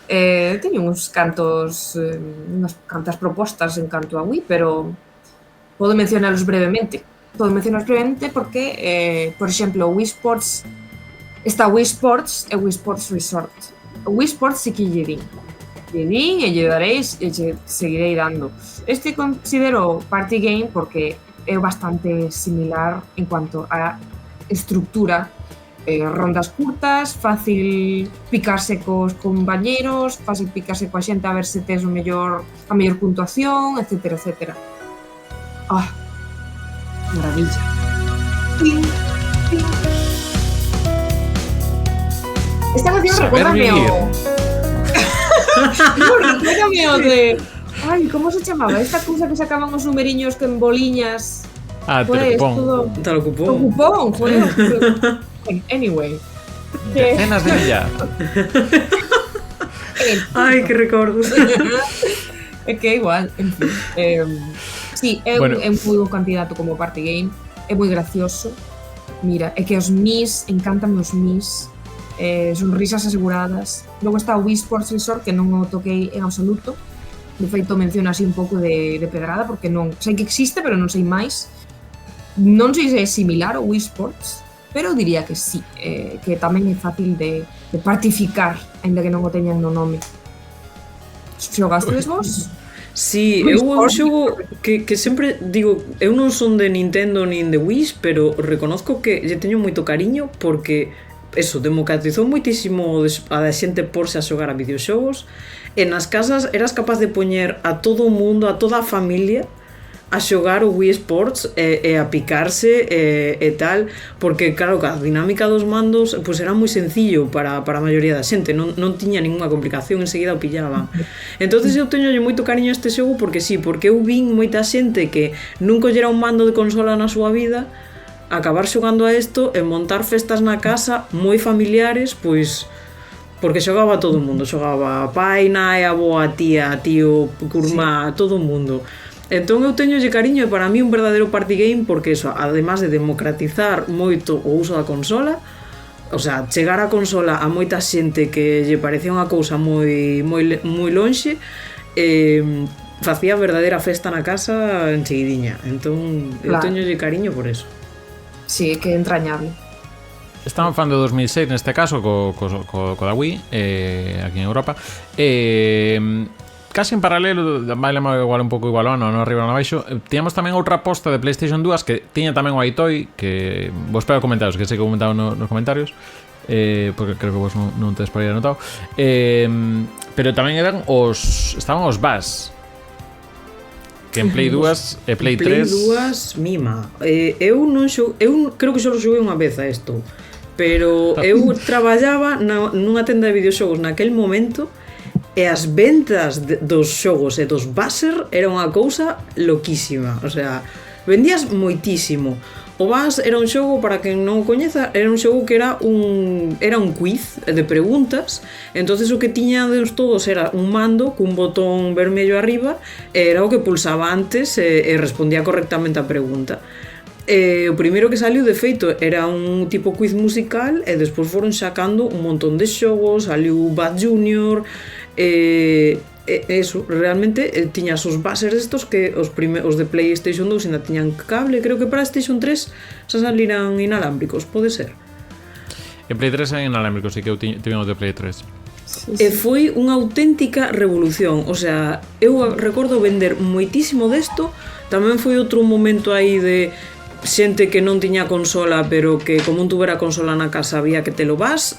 Teño unhas cantas propostas en canto a Wii, pero podo mencionalos brevemente. Porque, por exemplo, Wii Sports está Wii Sports e Wii Sports Resort. O Wii Sports sí que lle din e lle daréis e lle seguirei dando. Este considero party game porque é bastante similar en cuanto a estructura, rondas curtas, fácil picarse cos compañeros, fácil picarse coa xente a ver se tes a mellor puntuación, etcétera, etcétera. Maravilla. Ping, ping. Esta canción recuérdame o de... Ay, como se chamaba? Esta cousa que sacaban os numeriños que en boliñas. Telocupón. Foi. Anyway. Decenas de millar. Ai, que recordos. É que é igual, en fin. Sí, é un moi bo candidato como party game. É moi gracioso. Mira, é que os Mis, encántame os Mis. Son risas aseguradas. Logo está o Wii Sports Resort, que non o toquei en absoluto. De feito, menciona así un pouco de pedrada, porque non sei que existe, pero non sei máis. Non sei se é similar ao Wii Sports, pero diría que sí, que tamén é fácil de partificar, aínda que non o teñan no nome. Xogastes vos? Sí, eu é un xogo que sempre digo, eu non son de Nintendo nin de Wii, pero reconozco que lle teño moito cariño porque eso, democratizou moitísimo a da xente porse a xogar a videoxogos e nas casas eras capaz de poñer a todo o mundo, a toda a familia a xogar o Wii Sports e a picarse e tal, porque claro, que a dinámica dos mandos pues era moi sencillo para a maioría da xente, non tiña ninguna complicación, enseguida o pillaban. Entonces eu teño moito cariño a este xogo porque sí, porque eu vin moita xente que nunca collera un mando de consola na súa vida acabar xogando a isto e montar festas na casa moi familiares, pois porque xogaba todo o mundo, xogaba a pai, nai, avó, a tía, a tío, curmá, todo o mundo. Entón eu teñolle cariño e para mí un verdadeiro party game porque eso, además de democratizar moito o uso da consola, o sea, chegar a consola a moita xente que lle parecía unha cousa moi lonxe, facía verdadeira festa na casa enseguidiña. Entón eu teñolle cariño por eso. Sí, que entrañable. Estamos falando de 2006 neste caso co da Wii aquí en Europa. Casi en paralelo, bailamos igual un pouco igual ano, non arriba non abaixo. Tiñamos tamén outra aposta de PlayStation 2 que tiña tamén o Aitoy, que vos espero comentarios, que sei que comentado nos comentarios, porque creo que vos non tedes por aí anotado. Pero tamén estaban os Bass, que en Play 2 e Play 3. Play 2 mima. Eu creo que só xoguei unha vez a isto, pero eu traballaba nunha tenda de videoxogos naquel momento. E as ventas dos xogos e dos buzzer era unha cousa loquísima, o sea, vendías moitísimo. O Bass era un xogo, para quen non o coñeza, era un xogo que era un quiz de preguntas. Entonces o que tiñades todos era un mando cun botón vermello arriba, e era o que pulsaba antes e respondía correctamente a pregunta. O primeiro que saliu, de feito, era un tipo quiz musical e despois foron sacando un montón de xogos, saliu Bad Junior. Eso, realmente tiñas os bases estos que os de PlayStation 2 ainda tiñan cable, creo que para PlayStation 3 xa saliran inalámbricos, pode ser. En Play 3 é inalámbrico, sí que eu tivemos de Play 3. Sí. E foi unha auténtica revolución, o sea, eu recordo vender moitísimo desto. Tamén foi outro momento aí de xente que non tiña consola, pero que como non tuvera consola na casa había que te lo vas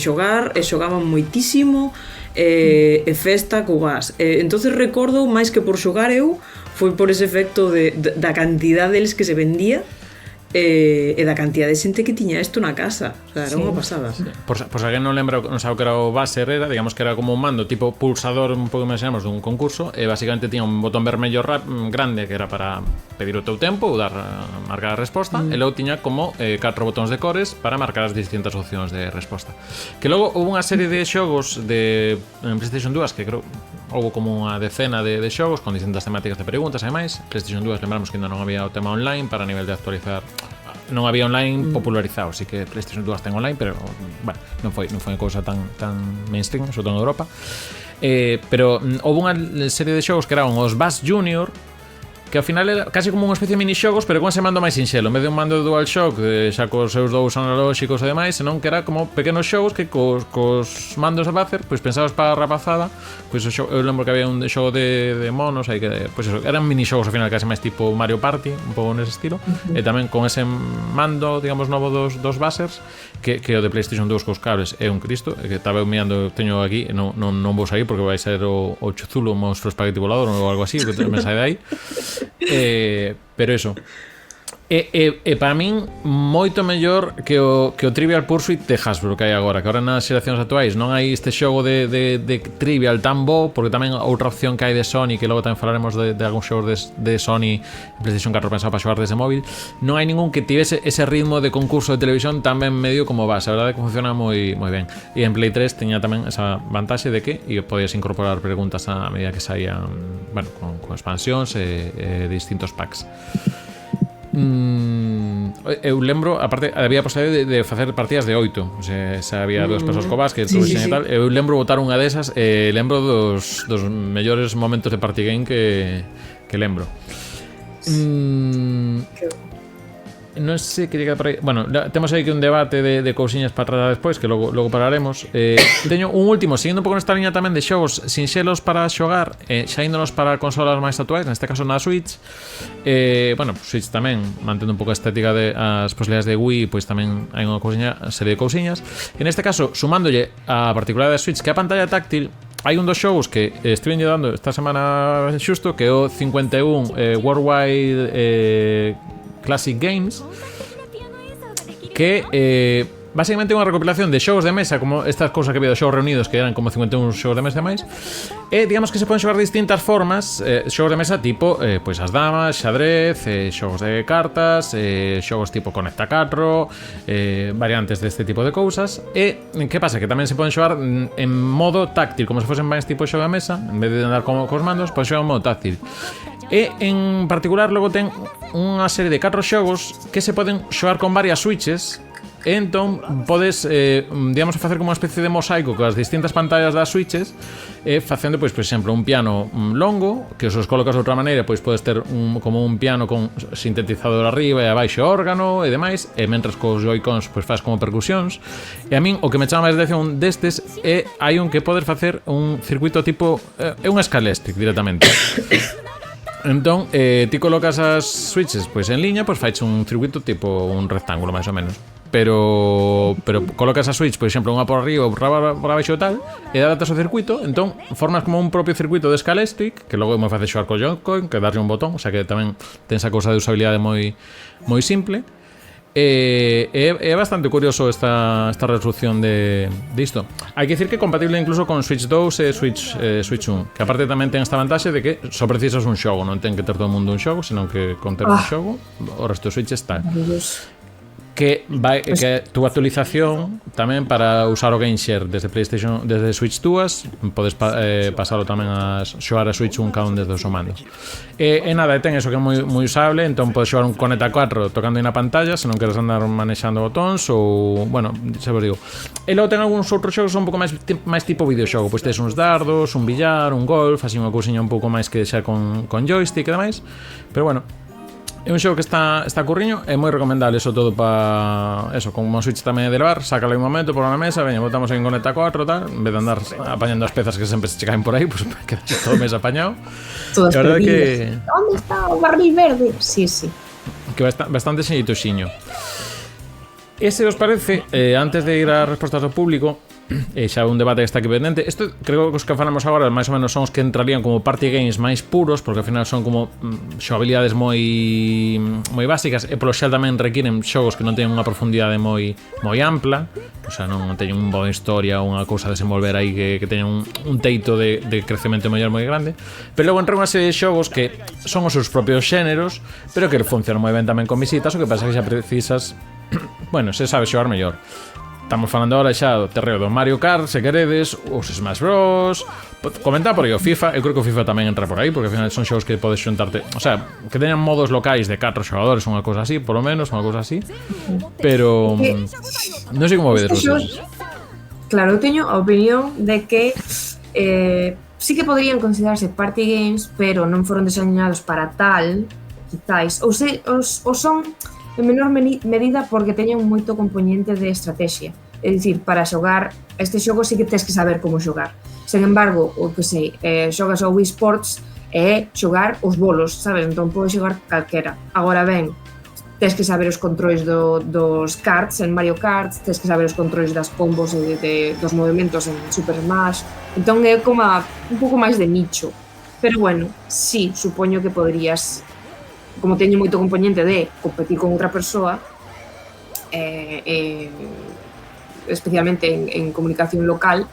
xogar, e xogaban moitísimo, e festa co vas. Entonces recordo, máis que por xogar eu, foi por ese efecto da cantidad deles que se vendía e da cantidad de xente que tiña isto na casa, o sea, era unha pasada. Por se alguén non lembra, non sabe que era o buzzer, era, digamos que era como un mando tipo pulsador, un pouco imaginamos dun concurso, e basicamente tiña un botón vermello grande que era para pedir o teu tempo ou marcar a resposta, e logo tiña como 4 botóns de cores para marcar as distintas opcións de resposta. Que logo houve unha serie de xogos en PlayStation 2 que creo houve como unha decena de xogos con distintas temáticas de preguntas e máis. PlayStation 2 lembramos que ainda non había o tema online para nivel de actualizar. Non había online popularizado, así que PlayStation 2 ten online, pero bueno, non foi unha cousa tan mainstream, sobre todo en Europa. Pero houve unha serie de xogos que eran os Bass Junior, que ao final era casi como unha especie de minixogos, pero con ese mando máis sinxelo, en vez de un mando de DualShock xa cos seus dous analóxicos e demais, senón que era como pequenos xogos que cos mandos a buzzer, pois pensabas para a rapazada, pois eu lembro que había un xogo de monos aí que, pois eso, eran minixogos ao final casi máis tipo Mario Party, un pouco nese estilo, e tamén con ese mando, digamos, novo dos buzzers, que o de PlayStation 2 cos cables é un cristo, que estaba eu mirando, teño aquí, non vou sair porque vai ser o Chuzulo, o monstro espagueti volador ou algo así, que me sai de aí. Pero eso para min moito mellor que o Trivial Pursuit de Hasbro que hai agora, que agora nas xeracións actuais non hai este xogo de Trivial tan bo, porque tamén outra opción que hai de Sony, que logo tamén falaremos de algún xogo de Sony PlayStation 4 pensado para xogar desde móvil, non hai ningún que tivese ese ritmo de concurso de televisión tan ben medio como vas, a verdade que funciona moi ben. E en Play 3 teña tamén esa vantaxe de que podías incorporar preguntas a medida que saían, bueno, con expansións e distintos packs. Eu lembro, aparte, había posibilidade de facer partidas de 8, o sea, xa había dúas persoas co básquet, sí. E tal. Eu lembro botar unha desas, lembro dos mellores momentos de party game que lembro. non sei que llega por aí. Bueno, temos aí que un debate de cousiñas para tratar despois, que logo pararemos. Teño un último, seguindo un pouco nesta liña tamén de xogos sinxelos para xogar, xa índonos para consolas máis actuais, neste caso na Switch. Bueno, Switch tamén mantendo un pouco a estética de as posibilidades de Wii, pois tamén hai unha serie de cousiñas. En este caso, sumándolle a particularidade da Switch, que a pantalla táctil, hai un dos xogos que estive dando esta semana xusto, que é o 51 Worldwide Classic Games, que basicamente é unha recopilación de xogos de mesa, como estas cousas que había dos xogos reunidos, que eran como 51 xogos de mesa e máis, e digamos que se poden xogar de distintas formas, xogos de mesa tipo pois as damas, xadrez, xogos de cartas, xogos tipo Conecta 4, variantes deste tipo de cousas. E que pasa? Que tamén se poden xogar en modo táctil, como se fosen máis tipo xogo de mesa, en vez de andar cos mandos, podes xogar en modo táctil. E en particular logo ten unha serie de 4 xogos que se poden xogar con varias switches. E entón podes, digamos, facer como unha especie de mosaico con as distintas pantallas das switches, facendo, pois, por exemplo, un piano longo, que os colocas de outra maneira, pois podes ter como un piano con sintetizador arriba e abaixo órgano e demais, e mentras cos Joy-Cons pois faz como percusións. E a min o que me chama máis de atención destes é hai un que podes facer un circuito tipo é un Scalextric directamente. Entón, ti colocas as switches pois en liña, pois faiche un circuito tipo un rectángulo máis ou menos. Pero colocas a switch, por exemplo, unha por arriba ou por abaixo e tal, e datas o circuito, entón formas como un propio circuito de Scalextric, que logo é moi fácil xogar co Joy-Con, que darlle un botón, o sea que tamén ten esa cousa de usabilidade moi simple. É bastante curioso esta resolución de isto. Hai que dicir que é compatible incluso con Switch 2 e Switch 1, que aparte tamén ten esta vantaxe de que só precisas un xogo, non ten que ter todo o mundo un xogo, senón que con ter un xogo o resto de Switch está. Que tu actualización tamén para usar o Game Share desde PlayStation, desde Switch 2, podes pasalo tamén a xogar a Switch 1 cada un desde o seu mando. E nada, ten eso que é moi usable, entón podes xogar un Conecta 4 tocando aí na pantalla, se non queres andar manexando botóns ou, bueno, xa vos digo. E logo ten algúns outros xogos un pouco máis tipo videoxogo, pois tes uns dardos, un billar, un golf, así unha cousiña un pouco máis que xa con joystick e demais, pero bueno, é un xogo que está curriño, é moi recomendable, eso todo para eso, con unha Switch tamén de levar, sácala un momento por unha mesa, veña, botamos en Conecta 4 tal, en vez de andar apañando as pezas que sempre se caen por aí, pues queda todo mes apañado. Todas perdidas. Onde está o barril verde? Sí. Que bastante xeitoxiño. Ese os parece, antes de ir a respostas do público, xa un debate que está aquí pendente. Isto creo que os que falamos agora máis ou menos son os que entrarían como party games máis puros, porque ao final son como xogabilidades moi básicas, e polo xal tamén requiren xogos que non teñen unha profundidade moi ampla, o sea, non teñen unha boa historia ou unha cousa a desenvolver aí que teñen un teito de crecemento maior moi grande. Pero logo entran unha serie de xogos que son os seus propios xéneros, pero que funcionan moi ben tamén con visitas, o que pasa que xa precisas bueno, se sabe xogar mellor. Estamos falando ahora xa do terreo do Mario Kart, se queredes, os Smash Bros. Comentar por aí o FIFA, eu creo que o FIFA tamén entra por aí, porque ao final son xogos que podes xuntarte, o sea, que teñan modos locais de 4 xogadores, unha cousa así, polo menos, unha cousa así. Pero non sei como vedes vocês. Claro, eu teño a opinión de que sí que poderían considerarse party games, pero non foron deseñados para tal, quizáis, ou son en menor medida porque teñen moito componente de estrategia. É dicir, para xogar este xogo sí que tens que saber como xogar. Sen embargo, o que sei, xogas ao Wii Sports é xogar os bolos, sabes? Entón podes xogar calquera. Agora ben, tens que saber os controis dos karts en Mario Kart, tens que saber os controis das combos e dos movimentos en Super Smash. Entón é como un pouco máis de nicho. Pero bueno, sí, supoño que poderías, como teño moito componente de competir con outra persoa, especialmente en comunicación local,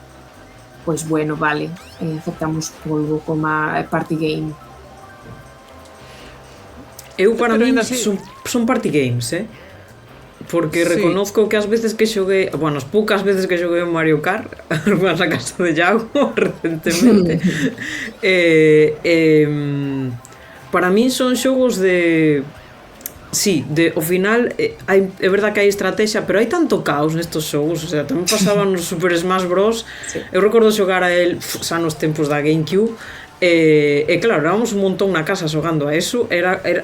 pois bueno, vale, aceptamos polvo como party game. Eu para mí son party games, porque reconozco que as veces que xoguei, bueno, as poucas veces que xoguei en Mario Kart, vas a casa de Iago recentemente, para min son xogos de... Sí, ao final é verdad que hai estrategia, pero hai tanto caos nestos xogos, o sea, tamén pasaban nos Super Smash Bros. Sí. Eu recordo xogar a el xa nos tempos da GameCube, e claro, éramos un montón na casa xogando a eso,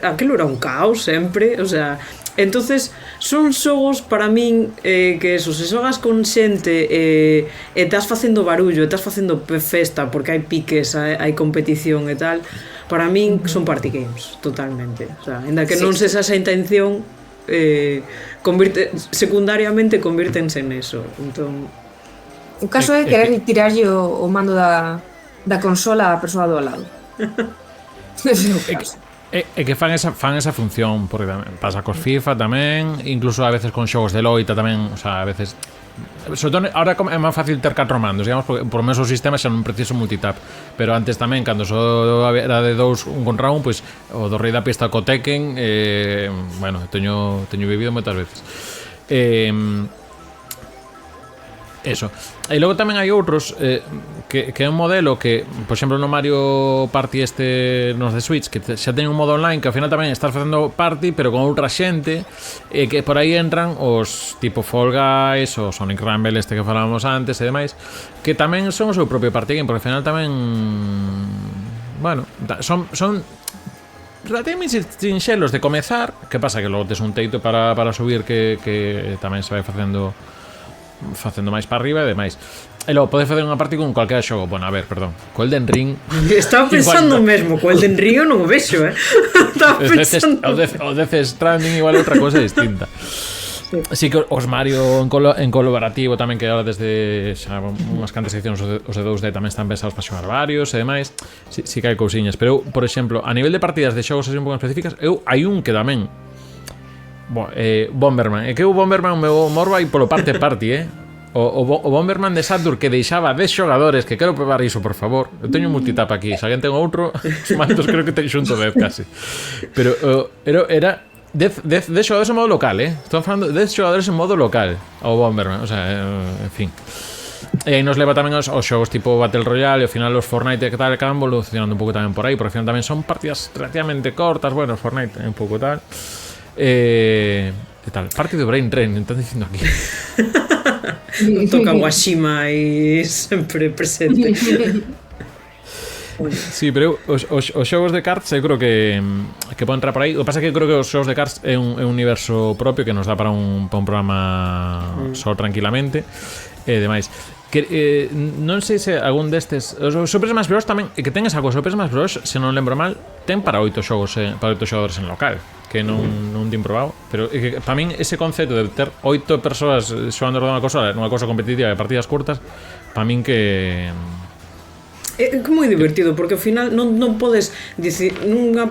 aquilo era un caos sempre, o sea, Entonces son xogos para min que eso, se xogas con xente e estás facendo barullo, estás facendo festa porque hai piques, hai competición e tal, para min son party games totalmente, o sea, ainda que non se esa intención, secundariamente convírtense en eso. Entón, o caso é querer tirarlle o mando da consola á persoa do lado. Ese é o caso. É que fan esa función, porque tamén pasa cos FIFA tamén, incluso a veces con xogos de loita tamén, o sea, a veces sobre todo ahora é máis fácil ter 4 mandos, digamos, porque por menos o sistema xa non preciso multitap, pero antes tamén cando só era de 2 un contra un, pois o do rei da pista co Tekken, bueno, teño vivido moitas veces. Eso. E logo tamén hai outros que é un modelo que, por exemplo, no Mario Party nos de Switch, que xa ten un modo online que ao final tamén estás facendo party pero con outra xente, e que por aí entran os tipo Fall Guys, o Sonic Rumble que falábamos antes e demais, que tamén son o seu propio party game, porque ao final tamén, bueno, son relativamente sinxelos de comezar. Que pasa? Que logo tes un teito para subir que tamén se vai facendo máis para arriba e demais. E logo podes facer unha party con cualquier xogo. Bueno, a ver, perdón, co Elden Ring estaba pensando mesmo, co Elden Ring eu non o vexo, estaba pensando o Death Stranding igual é outra cosa distinta. Sí que os Mario en colaborativo tamén, que ahora desde xa unhas cantas edicións os de 2D tamén están pensados para xogar varios e demais. Sí que hai cousiñas, pero eu, por exemplo, a nivel de partidas de xogos así un pouco específicas, hai un que tamén Bomberman. É que o Bomberman o meu morbo aí polo party, o Bomberman de Saturn, que deixaba 10 xogadores, que quero probar iso, por favor. Eu teño un multitap aquí, se alguén ten outro, os mandos creo que ten xunto 10 casi. Pero era 10 xogadores en modo local, Estou falando de 10 xogadores en modo local ao Bomberman, o sea, en fin. E aí nos leva tamén aos xogos tipo Battle Royale, e ao final os Fortnite que tal acaban evolucionando un pouco tamén por aí, porque ao final tamén son partidas relativamente cortas. Bueno, Fortnite é un pouco tal. E tal, parte do Brain Drain, están dicindo aquí. Toca Washima e sempre presente. Sí, pero os xogos de cards eu creo que poden entrar por aí. O que pasa é que eu creo que os xogos de cards é un universo propio que nos dá para un programa só tranquilamente e demais. Que, non sei se algún destes os Super Smash Bros tamén, que ten esa cosa. Super Smash Bros, se non lembro mal, ten para 8 xogos para 8 xogadores en local, que non tin probado, pero que, para min ese concepto de ter 8 persoas xogando nunha cosa competitiva de partidas curtas, para min que é moi divertido, porque ao final non podes dicir nunha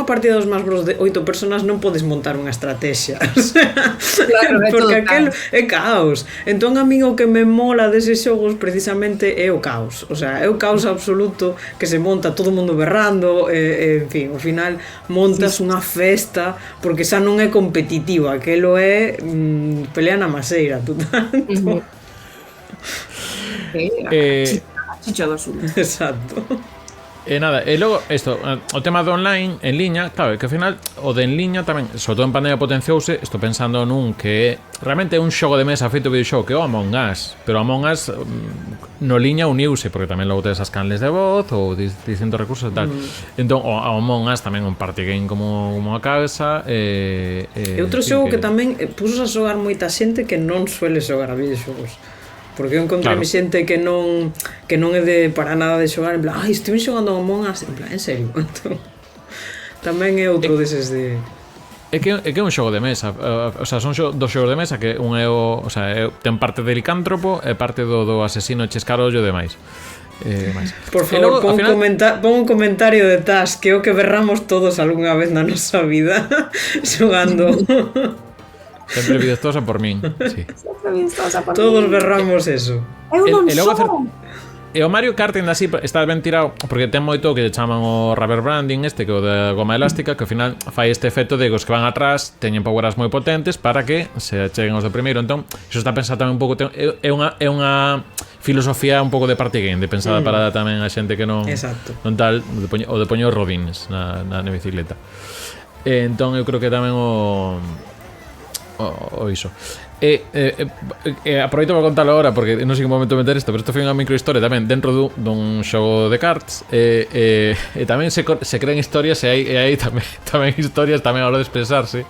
partida dos Smash Bros de 8 personas non podes montar unha estrategia, o sea, claro, porque aquel é caos. Entón a min o que me mola deses xogos precisamente é o caos, o sea, é o caos absoluto, que se monta todo o mundo berrando, en fin, ao final montas unha festa, porque xa non é competitivo, aquelo é pelea na maseira total. Chicho do Sur. Exacto. E nada, e logo isto, o tema do online en liña, claro, que ao final o de en liña tamén, sobre todo en pandemia potenciouse. Estou pensando nun que realmente é un xogo de mesa feito videoxogo, que é o Among Us, pero Among Us no liña uniuse, porque tamén logo tes as canles de voz ou distintos recursos e tal. Entón, o Among Us tamén un party game como a casa. E outro xogo que tamén pusos a xogar moita xente que non suele xogar a videoxogos. Porque eu encontrei xente que non é de para nada de xogar, en plan, estou xogando Among Us, en plan, en serio. Entón, tamén é outro deses de... É que é un xogo de mesa, o sea, son dos xogos de mesa que un é o sea, ten parte de licántropo e parte do asesino chescarollo e demais. Por favor, pon un comentario de Tash, que é o que berramos todos algunha vez na nosa vida xogando. Sempre vistosa por min, sí. Todos berramos eso. E o Mario Kart ainda así está ben tirado, porque ten moito que chaman o rubber banding, que é o de goma elástica, que ao final fai este efecto de que os que van atrás teñen poweras moi potentes para que se cheguen os de primeiro. Entón, iso está pensado tamén un pouco, é unha filosofía un pouco de party game, de pensada para tamén a xente que non tal, o de poñer os rodines na bicicleta. Entón eu creo que tamén o o iso. Aproveito para contalo agora porque non sei que momento meter isto, pero isto foi unha microhistoria tamén dentro dun xogo de cards e tamén se crean historias e hai tamén historias tamén a hora de expresarse.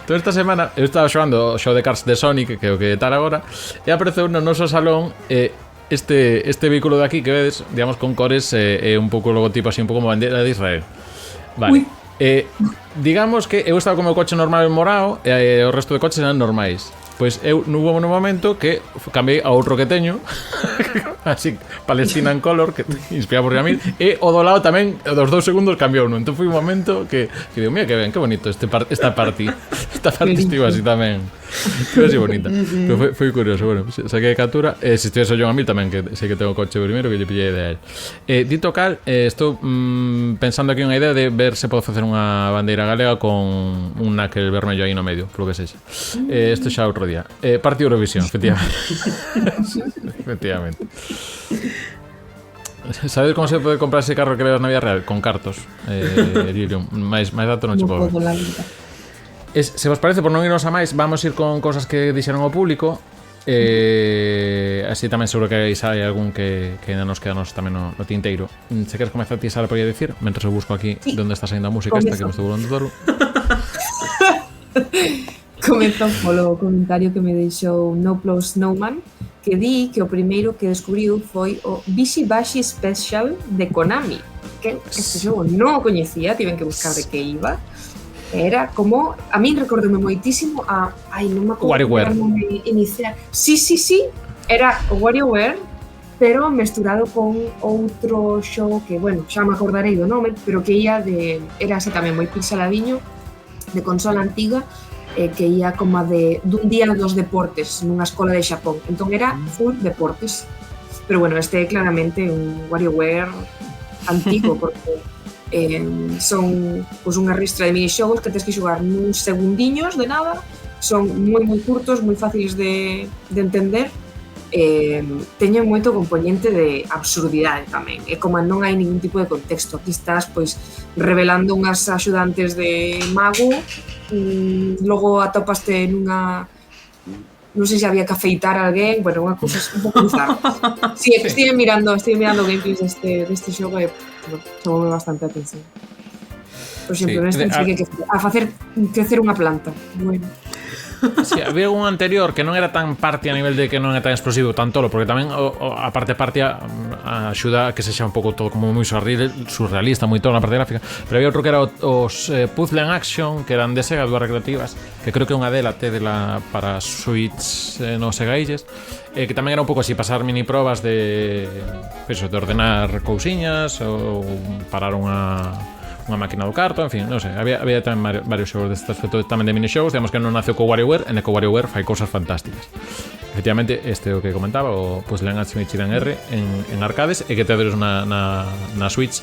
Entón esta semana eu estaba xogando o xogo de cards de Sonic, que é o que tal agora, e apareceu no noso salón este vehículo de aquí que vedes, digamos, con cores e un pouco o logotipo así, un pouco como bandeira de Israel. Vale. Digamos que eu estaba como o coche normal morado e o resto de coches eran normais. Pois eu non hubo un momento que cambiei a outro que teño así, Palestina en color, que inspirado por Ramil, e o do lado tamén, dos 2 segundos cambiou uno. Entón foi un momento que digo, mira que ben, que bonito esta party estivo así tamén. Foi así bonita. Pero foi curioso, bueno, saquei captura. Se estivese o John Amil tamén, que sei que tengo o coche primeiro, que lle pillei de él. Dito cal, estou pensando aquí unha idea de ver se podo facer unha bandeira galega con un naquel vermello aí no medio, polo que sexa. Isto xa outro día. Partido Eurovisión, efectivamente. Efectivamente. Sabes como se pode comprar ese carro que levas na vida real? Con cartos. Lilium, máis dato non che podo ver. Se vos parece, por non irnos a máis, vamos ir con cosas que dixeron ao público. Así tamén seguro que hai algún que ainda nos queda tamén no tinteiro. Se queres comezar ti, Sara, podía dicir, mentre eu busco aquí onde está saindo a música esta que me estou volando todo. Comento polo comentario que me deixou Noplo Snowman, que di que o primeiro que descubriu foi o Bishi Bashi Special de Konami, que este xogo non o coñecía, tiven que buscar de que iba. Era como, a min recordoume moitísimo a, non me acordo WarioWare. Inicial. Sí, era o WarioWare, pero mesturado con outro xogo que, bueno, xa me acordarei do nome, pero que era así tamén moi pixeladiño, de consola antiga, que ia como dun día dos deportes nunha escola de Xapón. Entón era full deportes. Pero bueno, este é claramente un WarioWare antigo, porque son unha ristra de minixogos que tens que xogar nuns segundiños de nada, son moi curtos, moi fáciles de entender, teñen moito componente de absurdidade tamén, e como non hai ningún tipo de contexto, aquí estás pois revelando unhas axudantes de mago, logo atopaste nunha, non sei se había que afeitar a alguén, bueno, unha cousa un pouco bizarra. Sí, estive mirando gameplays deste xogo e chamoume bastante a atención. Por exemplo, neste cheguei a facer crecer unha planta. Bueno. Sí, había un anterior que non era tan party a nivel de que non era tan explosivo, tan tolo, porque tamén a parte axuda a que sexa un pouco todo como moi surrealista, moi tolo na parte gráfica, pero había outro que era os Puzzle and Action, que eran de Sega, dúas recreativas, que creo que unha dela para Switch no Sega Ages, que tamén era un pouco así, pasar mini probas de ordenar cousiñas ou parar unha máquina do carto, en fin, non sei, había tamén varios xogos deste aspecto tamén de minixogos, digamos que non naceu co WarioWare, e co WarioWare fai cousas fantásticas. Efectivamente, este o que comentaba, o Puzzle and Action Ichiran R en arcades, e que te aderes na Switch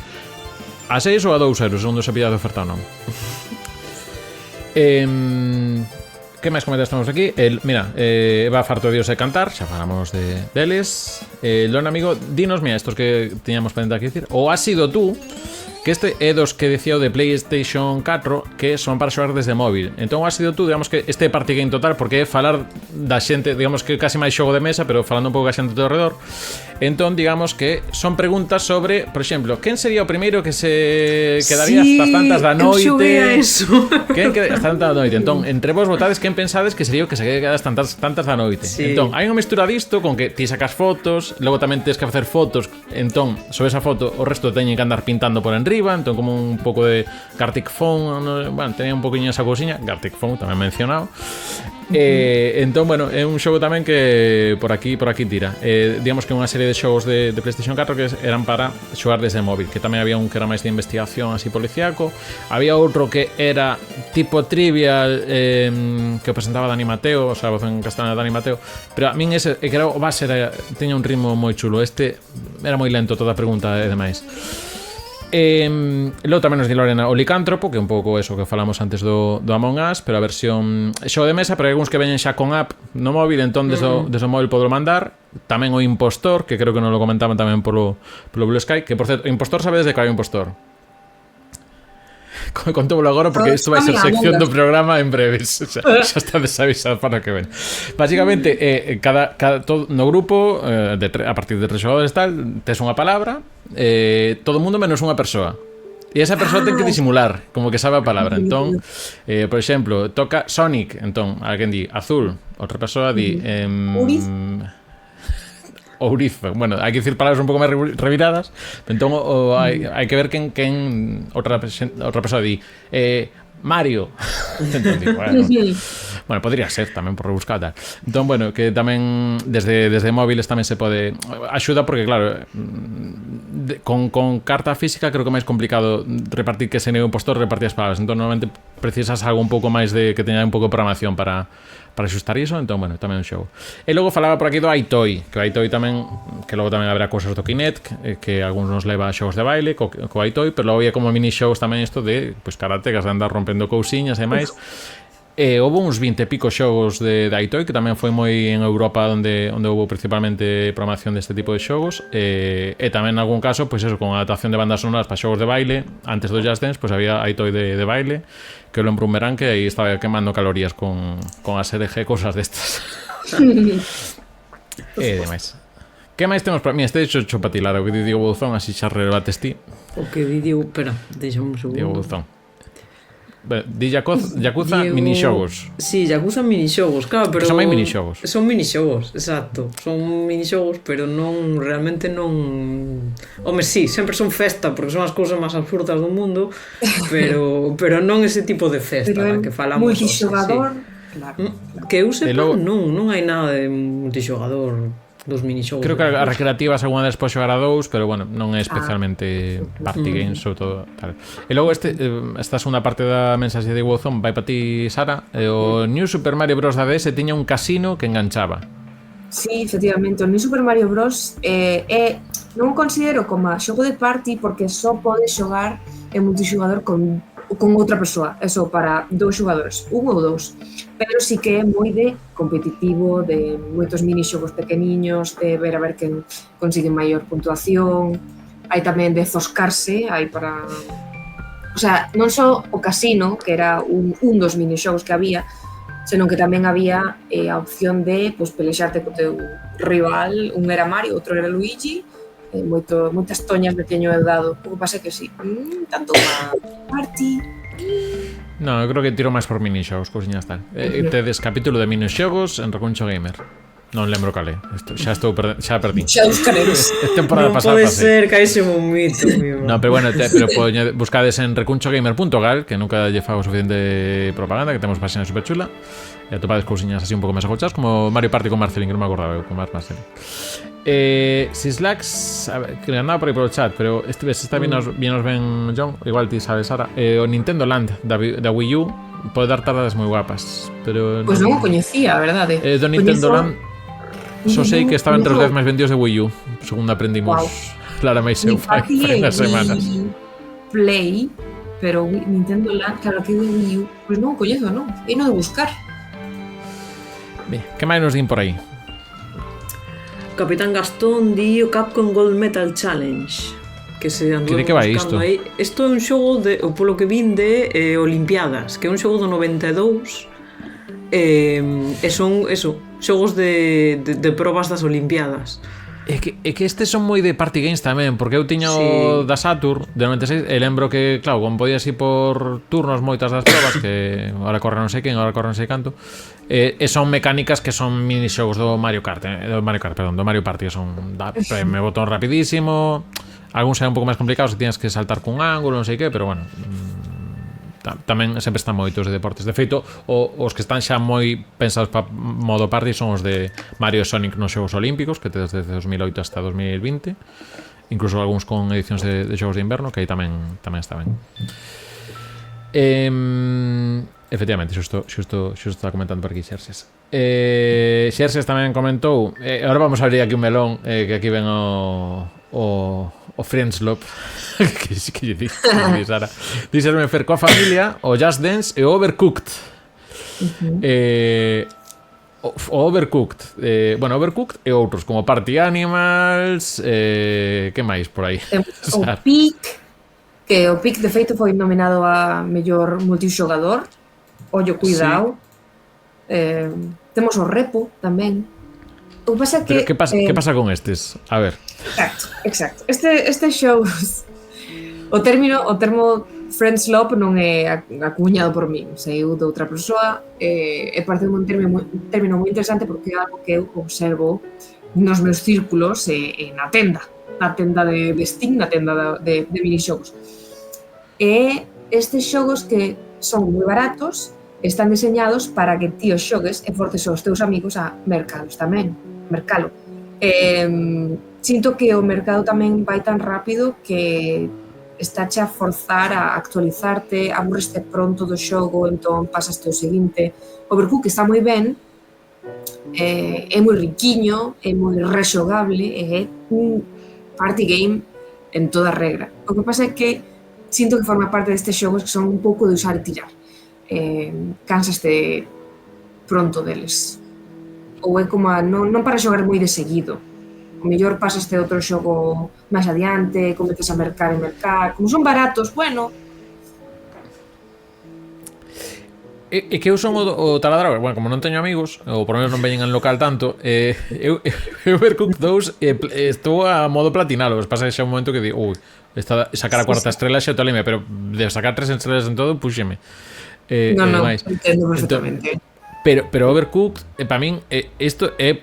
a 6 ou a 2 euros, segundo se pilla de oferta ou non. Que máis comentas estamos aquí? Mira, va farto de Dios de cantar, xa falamos deles. Lon amigo, dinos, mira, estos que tiñamos pendente aquí dicir, ou has sido tú, que este é dos que decía o de PlayStation 4 que son para xogar desde móvil. Entón has sido tú, digamos que este party game total, porque é falar da xente, digamos que casi máis xogo de mesa, pero falando un pouco da xente do redor. Entón, digamos que son preguntas sobre, por exemplo, quen sería o primeiro que se quedaría hasta tantas da noite? Quen hasta tantas da noite? Entón, entre vos votades quen pensades que sería o que se queda hasta tantas da noite. Sí. Entón, hai unha mestura disto con que ti sacas fotos, logo tamén tens que facer fotos, entón, sobre esa foto o resto teñen que andar pintando por enriba, entón como un pouco de Gartic Phone, bueno, tenía un poquinho esa cousiña, Gartic Phone tamén mencionado. Entón, bueno, é un xogo tamén que por aquí tira. Digamos que unha serie de xogos de PlayStation 4 que eran para xogar desde móvil, que tamén había un que era máis de investigación así policiaco, había outro que era tipo trivial, que o presentaba Dani Mateo, o sea, a voz en castellano Dani Mateo, pero a min ese, que era o base, teña un ritmo moi chulo, este era moi lento toda a pregunta e demais. Logo tamén nos di Lorena o Licántropo, que é un pouco eso que falamos antes do Among Us, pero a versión xogo de mesa, pero hai algúns que veñen xa con app no móvil, entón desde o móvil podelo mandar. Tamén o Impostor, que creo que nos lo comentaban tamén polo Blue Sky, que por certo, o Impostor sabedes de que hai o Impostor? contómolo agora porque isto vai ser sección do programa en breves. Xa está desavisado para o que ven. Básicamente, no grupo, a partir de 3 xogadores tal, tes unha palabra, todo o mundo menos unha persoa. E esa persoa ten que disimular, como que sabe a palabra. Entón, por exemplo, toca Sonic, entón, alguén di azul, outra persoa di ouriz. Bueno, hai que dicir palabras un pouco máis reviradas. Entón, hai que ver quen outra persoa di Mario. Entón, digo, bueno, podría ser tamén por rebuscada. Entón, bueno, que tamén desde móviles tamén se pode axuda porque claro, con carta física creo que é máis complicado repartir que se neve un postor, repartir as palabras. Entón, normalmente precisas algo un pouco máis de que teña un pouco de programación para axustar iso, entón, bueno, tamén un xogo. E logo falaba por aquí do iToy, que o iToy tamén, que logo tamén habrá cousas do Kinect, que algúns nos leva a xogos de baile co iToy, pero logo había como mini shows tamén isto de, pues, karatecas de andar rompendo cousiñas e máis. Houve uns 20 e pico xogos de iToy, que tamén foi moi en Europa onde houve principalmente programación deste tipo de xogos, e tamén en algún caso, pois eso, con adaptación de bandas sonoras para xogos de baile. Antes do Just Dance, pois había iToy de baile, que eu lembro un verán que aí estaba quemando calorías con a SRG, cosas destas. E demais. Que máis temos para mí? Este hecho para ti, Lara, o que di Diego Bouzón, así xa rebates ti. O que di Diego... Espera, deixame un segundo. Diego Bouzón. Di Yakuza minixogos. Sí, Yakuza minixogos, claro, pero... Que son máis minixogos. Son minixogos, exacto. Son minixogos, pero non... Realmente non... Home, sí, sempre son festa, porque son as cousas máis absurdas do mundo, pero non ese tipo de festa da que falamos. Multixogador, sí. Claro. Que eu sepa, non hai nada de multixogador dos minixogos. Creo que as recreativas alguna vez pode xogar a 2, pero bueno, non é especialmente party games, sobre todo tal. E logo esta segunda parte da mensaxe de Warzone vai para ti, Sara. O New Super Mario Bros. Da DS tiña un casino que enganchaba. Sí, efectivamente, o New Super Mario Bros. Non o considero como xogo de party porque só pode xogar en multixogador con outra persoa, eso para 2 xogadores, 1 ou 2, pero sí que é moi de competitivo, de moitos minixogos pequeniños, de ver a ver quen consigue maior puntuación. Hai tamén de zoscarse, hai para... O sea, non só o casino, que era un dos minixogos que había, senón que tamén había a opción de pelexarte co teu rival, un era Mario, outro era Luigi, moitas toñas me teño eu dado. O que pasa é que sí, tanto party. No, eu creo que tiro máis por minixogos, cousiñas tal. Tedes capítulo de minixogos en Recuncho Gamer. Non lembro cal é. Xa perdí. Xa buscaremos. Temporada non pasada pode ser que hai ese momento. No, pero bueno, pero buscades en recunchogamer.gal, que nunca lle fago suficiente propaganda, que temos página super chula. E atopades cousiñas así un pouco máis agochadas, como Mario Party con Marcelín, que non me acordaba eu, con Marcelín. Sislax, que andaba por aí polo chat, pero esta bien nos ven, John, igual ti sabes, Sara. O Nintendo Land da Wii U pode dar tardadas moi guapas, pero... Pois non o coñecía, a verdade. Do Nintendo Land só sei que estaba entre os 10 máis vendidos de Wii U, segundo aprendimos Clara máis eu fai nas semanas. Play, pero Nintendo Land, claro que de Wii U, pois non o coñezo, non? E non de buscar. Ben, que máis nos din por aí? Capitán Gastón di o Capcom Gold Medal Challenge, que se andou de que vai isto? Isto é un xogo de, polo que vin, de Olimpiadas, que é un xogo do 92, e son eso, xogos de probas das Olimpiadas. É que estes son moi de party games tamén, porque eu tiño da Saturn de 96 e lembro que, claro, como podías ir por turnos moitas das probas, que ahora corre non sei quen, ahora corre non sei canto, e son mecánicas que son minixogos do Mario Kart, do Mario Party, que son me botón rapidísimo, algúns eran un pouco máis complicados, que tienes que saltar cun ángulo, non sei que, pero bueno, tamén sempre están moitos de deportes. De feito, os que están xa moi pensados para modo party son os de Mario e Sonic nos Xogos Olímpicos, que desde 2008 hasta 2020, incluso algúns con edicións de Xogos de Inverno, que aí tamén está ben. Efectivamente, xusto está comentando por aquí Xerxes. Xerxes tamén comentou, agora vamos a abrir aquí un melón, que aquí ven o Friendslop que lle di Sara. Díxerme fer coa familia o Just Dance e o Overcooked. O Overcooked, Overcooked e outros como Party Animals, que máis por aí? O Peak, que o PIC de feito foi nominado a mellor multixogador. Ollo, cuidado. Temos o Repo tamén. O que pasa que Pero que pasa con estes? A ver. Exacto. Este shows o termo Friends Love non é acuñado por min, saiu de outra persoa, e parece un término moi interesante porque é algo que eu observo nos meus círculos e na tenda de Steam, na tenda de minixogos. E estes xogos que son moi baratos están diseñados para que ti os xogues e forces aos teus amigos a mercalos tamén. Mercalo. Sinto que o mercado tamén vai tan rápido que estáche a forzar a actualizarte, aburreste pronto do xogo, entón pasaste o seguinte. Overcooked está moi ben, é moi riquiño, é moi rexogable, é un party game en toda regra. O que pasa é que sinto que forma parte destes xogos que son un pouco de usar e tirar. Cansaste pronto deles. Ou é como non para xogar moi de seguido. O mellor pasaste outro xogo máis adiante, comezas a mercar. Como son baratos, bueno. E que eu son o taladrador, bueno, como non teño amigos, ou por menos non veñen en local tanto, eu Overcooked 2 estou a modo platinalo. Pasa que xa un momento que digo, sacar a cuarta estrela xa tolime, pero de sacar 3 estrelas en todo, puxeme. Non, entendo perfectamente. Pero Overcooked, para min, isto é...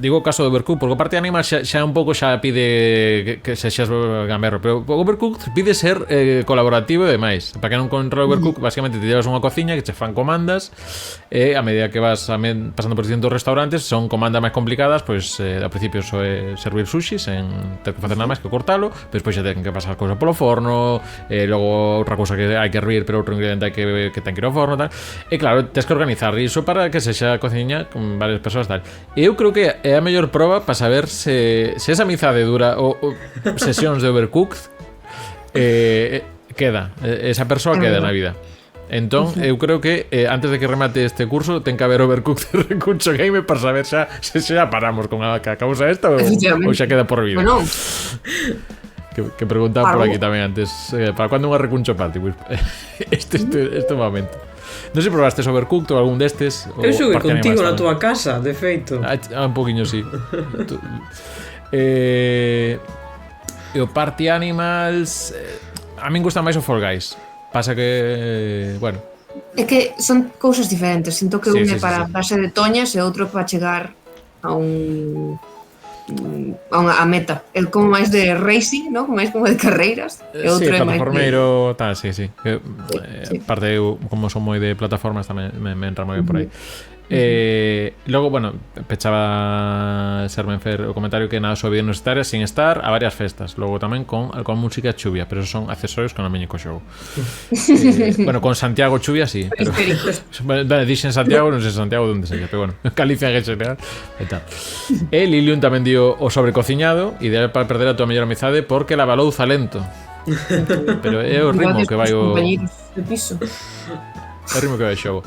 Digo o caso de Overcooked, porque o parte Animal xa un pouco xa pide que sexas gamberro, pero Overcooked pide ser colaborativo e demais. Para que non controla Overcooked, basicamente te llevas unha cociña que che fan comandas e a medida que vas pasando por distintos restaurantes son comandas máis complicadas, pois ao principio só é servir sushi sen ter que facer nada máis que cortalo, despois xa ten que pasar cousa polo forno, logo outra cousa que hai que hervir, pero outro ingrediente hai que ten que ir ao forno, tal. E claro, tens que organizar iso para que sexa cociña con varias persoas, tal. E eu creo que é a mellor proba para saber se esa amizade dura ou sesións de Overcooked queda, esa persoa queda na vida. Entón, eu creo que antes de que remate este curso ten que haber Overcooked de Recuncho Game para saber se xa paramos con a causa esta ou xa queda por vida. Bueno, que preguntaba por aquí tamén antes, para cando unha Recuncho Party? Pues, este momento. Non sei se probaste Overcooked ou algún destes. Eu xoguei contigo na túa casa, de feito. Un poquinho, sí. E o Party Animals, a min gusta máis o Fall Guys. Pasa que, bueno, é que son cousas diferentes. Sinto que un é para darse de toñas e outro para chegar a a meta. É como máis de racing, ¿no? Máis como de carreiras. E outro é máis plataformeiro, tal, sí. Parte eu, como son moi de plataformas, tamén me entra moi ben por aí. Logo, bueno, pechaba Sermenfer o comentario que na súa vida universitaria sin estar a varias festas. Logo tamén con música chuvia, pero esos son accesorios que non veñen co xogo. Bueno, con Santiago chuvia sí, pero dixen Santiago, non sei Santiago onde sería, pero bueno, Galicia en general e tal. E Lilium tamén dio o sobrecociñado, ideal para perder a tua mellor amizade porque lava louza lento. Pero é o ritmo que vai o ritmo que vai o xogo.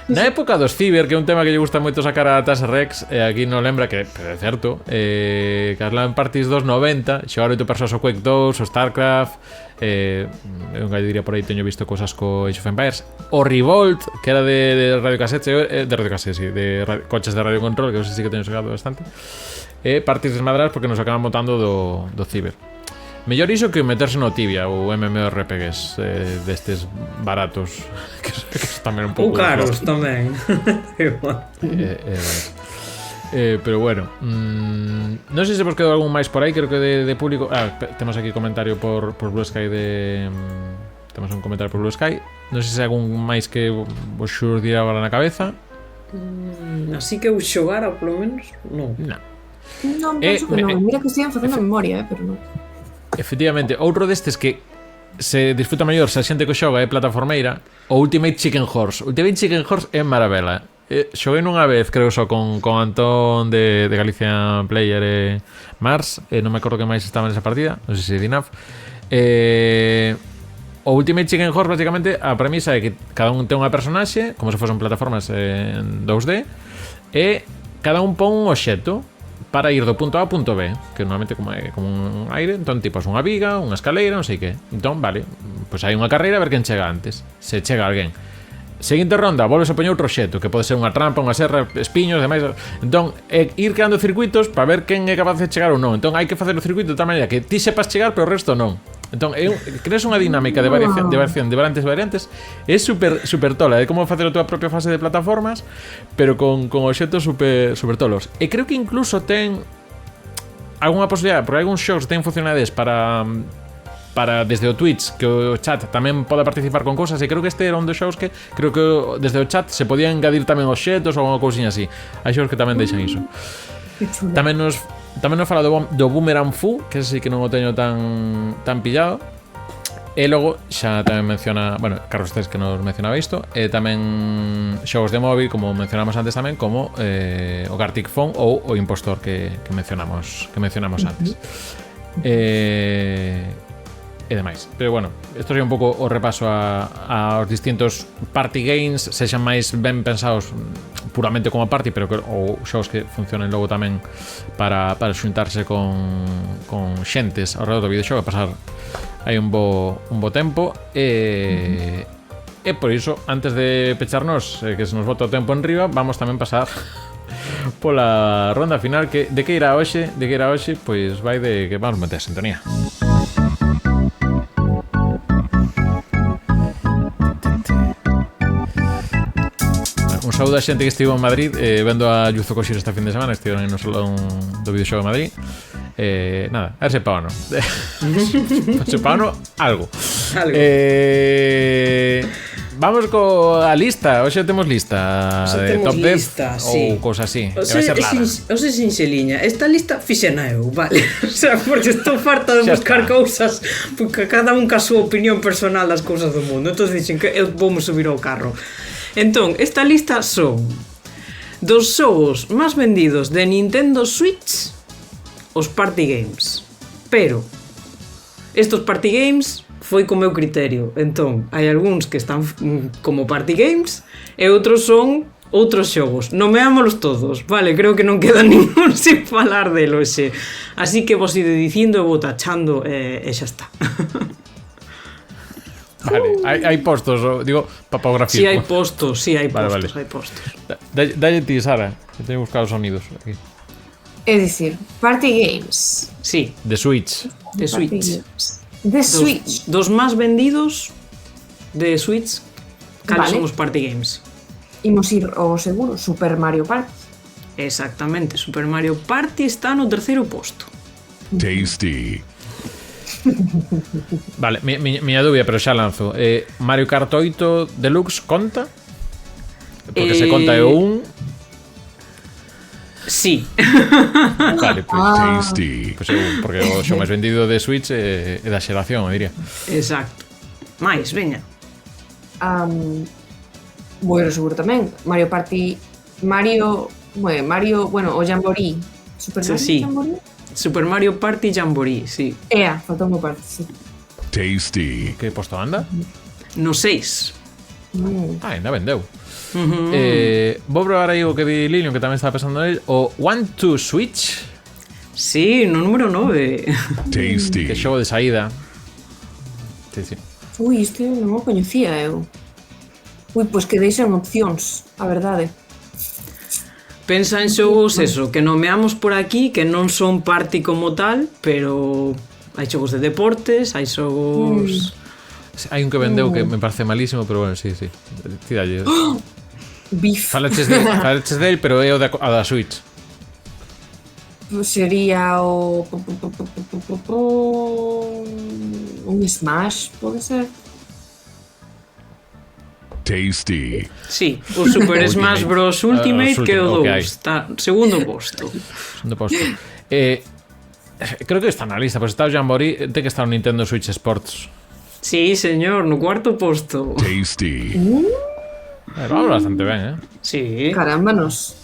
Na época dos Ciber, que é un tema que lle gusta moito sacar a Tasa Rex, aquí non lembra que, pero é certo, que as LAN Parties 290, xogar 8 persoas o Quake 2, o Starcraft, un gallo diría por aí, teño visto cosas co Age of Empires, o Revolt, que era de radiocassette, sí, coches de radio control, que sí que teño xogado bastante, parties desmadradas porque nos acaban botando do Ciber. Mellor iso que meterse no Tibia ou MMORPGs destes baratos que tamén un pouco caros tamén. Pero bueno, non sei se vos quedou algún máis por aí. Creo que de público temos aquí comentario por Blue Sky temos un comentario por Blue Sky. Non sei se algún máis que vos xurdirá agora na cabeza. Así que eu xogara, polo menos, non. Non, penso que non. Mira que estian facendo memoria, pero non. Efectivamente, outro destes que se disfruta mellor se a xente que xoga é plataformeira, o Ultimate Chicken Horse. Ultimate Chicken Horse é maravela. Xoguei nunha vez, creo, só con Antón de Galicia Player e Mars, non me acordo que máis estaba nesa partida, non sei se Dinaf. O Ultimate Chicken Horse, basicamente, a premisa é que cada un ten unha personaxe, como se fosen plataformas en 2D, e cada un pon un obxecto para ir do punto A ao punto B, que normalmente como é como un aire, entón tipo unha viga, unha escaleira, non sei que. Entón, vale, pois hai unha carreira a ver quen chega antes. Se chega alguén. Seguinte ronda, volves a poñer outro xeto, que pode ser unha trampa, unha serra, espiños, demais. Entón, ir creando circuitos para ver quen é capaz de chegar ou non. Entón, hai que facer o circuito de tal maneira que ti sepas chegar, pero o resto non. Entón, creas unha dinámica de variación de variantes. É super tola, é como facer a tua propia fase de plataformas, pero con obxetos super tolos. E creo que incluso ten algunha posibilidade, porque algúns xogos ten funcionalidades para desde o Twitch, que o chat tamén pode participar con cosas, e creo que este era un dos xogos que creo que desde o chat se podían engadir tamén obxetos ou alguna cousinha así. Hai xogos que tamén deixan iso. Tamén nos fala do Boomerang Fu, que ese sí que non o teño tan pillado. E logo xa tamén menciona, bueno, Carlos Cés que nos mencionaba isto, e tamén xogos de móvil, como mencionamos antes tamén, como o Gartic Phone ou o Impostor que mencionamos antes. E demais. Pero bueno, isto é un pouco o repaso aos distintos party games, sexan máis ben pensados puramente como party, pero ou xogos que funcionen logo tamén para xuntarse con xentes ao redor do videoxogo e pasar hai un bo tempo e por iso, antes de pecharnos, que se nos bota o tempo en riba, vamos tamén pasar pola ronda final que de que irá hoxe, pois vai de que vamos meter a sintonía. Un saúdo a xente que estivo en Madrid vendo a Yuzo Koshiro esta fin de semana. Estiveron no salón do videoxogo de Madrid. Nada, a ver se pagano. Se pagano algo. Vamos coa lista. Hoxe temos lista de top 10 ou cousa así. Ose sinxeliña. Esta lista fixena eu, vale. O sea, porque estou farta de buscar cousas, porque cada un ca súa opinión personal das cousas do mundo. Entón dixen que eu voume subir ao carro. Entón, esta lista son dos xogos máis vendidos de Nintendo Switch, os party games. Pero estos party games foi co meu criterio. Entón, hai algúns que están como party games e outros son outros xogos. Nomeámolos todos, vale? Creo que non queda ningún sin falar del hoxe. Así que vos ide dicindo e vou tachando e xa está. Vale, hai postos, digo, papografía. Si hai postos, hai postos, vale. hai postos. Dalle ti, Sara, que teño que buscar os sonidos aquí. É dicir, party games. Sí, de Switch. de Switch. De Switch. Dos máis vendidos de Switch, cales son os party games? Imos ir ao seguro, Super Mario Party. Exactamente, Super Mario Party está no terceiro posto. Tasty. Vale, miña dúbida, pero xa lanzo. Mario Kart 8 Deluxe conta? Porque se conta é un... Sí. Vale, pues, Tasty. pues porque o xo máis vendido de Switch é da xeración, eu diría. Exacto. Mais, veña. Bueno, seguro tamén. Mario Party... Mario, bueno, o Jamboree. Super Mario Sí. Jamboree? Super Mario Party Jamboree, sí. Ea, faltou unha parte, sí. Tasty. Que posto anda? No 6. Ainda vendeu. Vou probar aí o que di Lilian, que tamén estaba pensando nel. O One to Switch, Sí, no número 9. Tasty. que é xogo de saída. Sí. Ui, este non o coñecía eu. Ui, pois que deixan opcións, a verdade. Pensa en xogos eso, que nomeamos por aquí, que non son party como tal, pero hai xogos de deportes, hai xogos... Hai un que vendeu que me parece malísimo, pero bueno, sí. Ti dalle. Beef. Falaches del, pero é o da Switch. Sería o... Un Smash, pode ser? Tasty. Sí, o Super Smash Bros. Ultimate, que é o okay. 2, está segundo posto. Segundo posto. Creo que está na lista, pois está o Jamboree, ten que estar o Nintendo Switch Sports. Sí, señor, no cuarto posto. Tasty. Vamos bastante ben, Sí. Caramba, nos.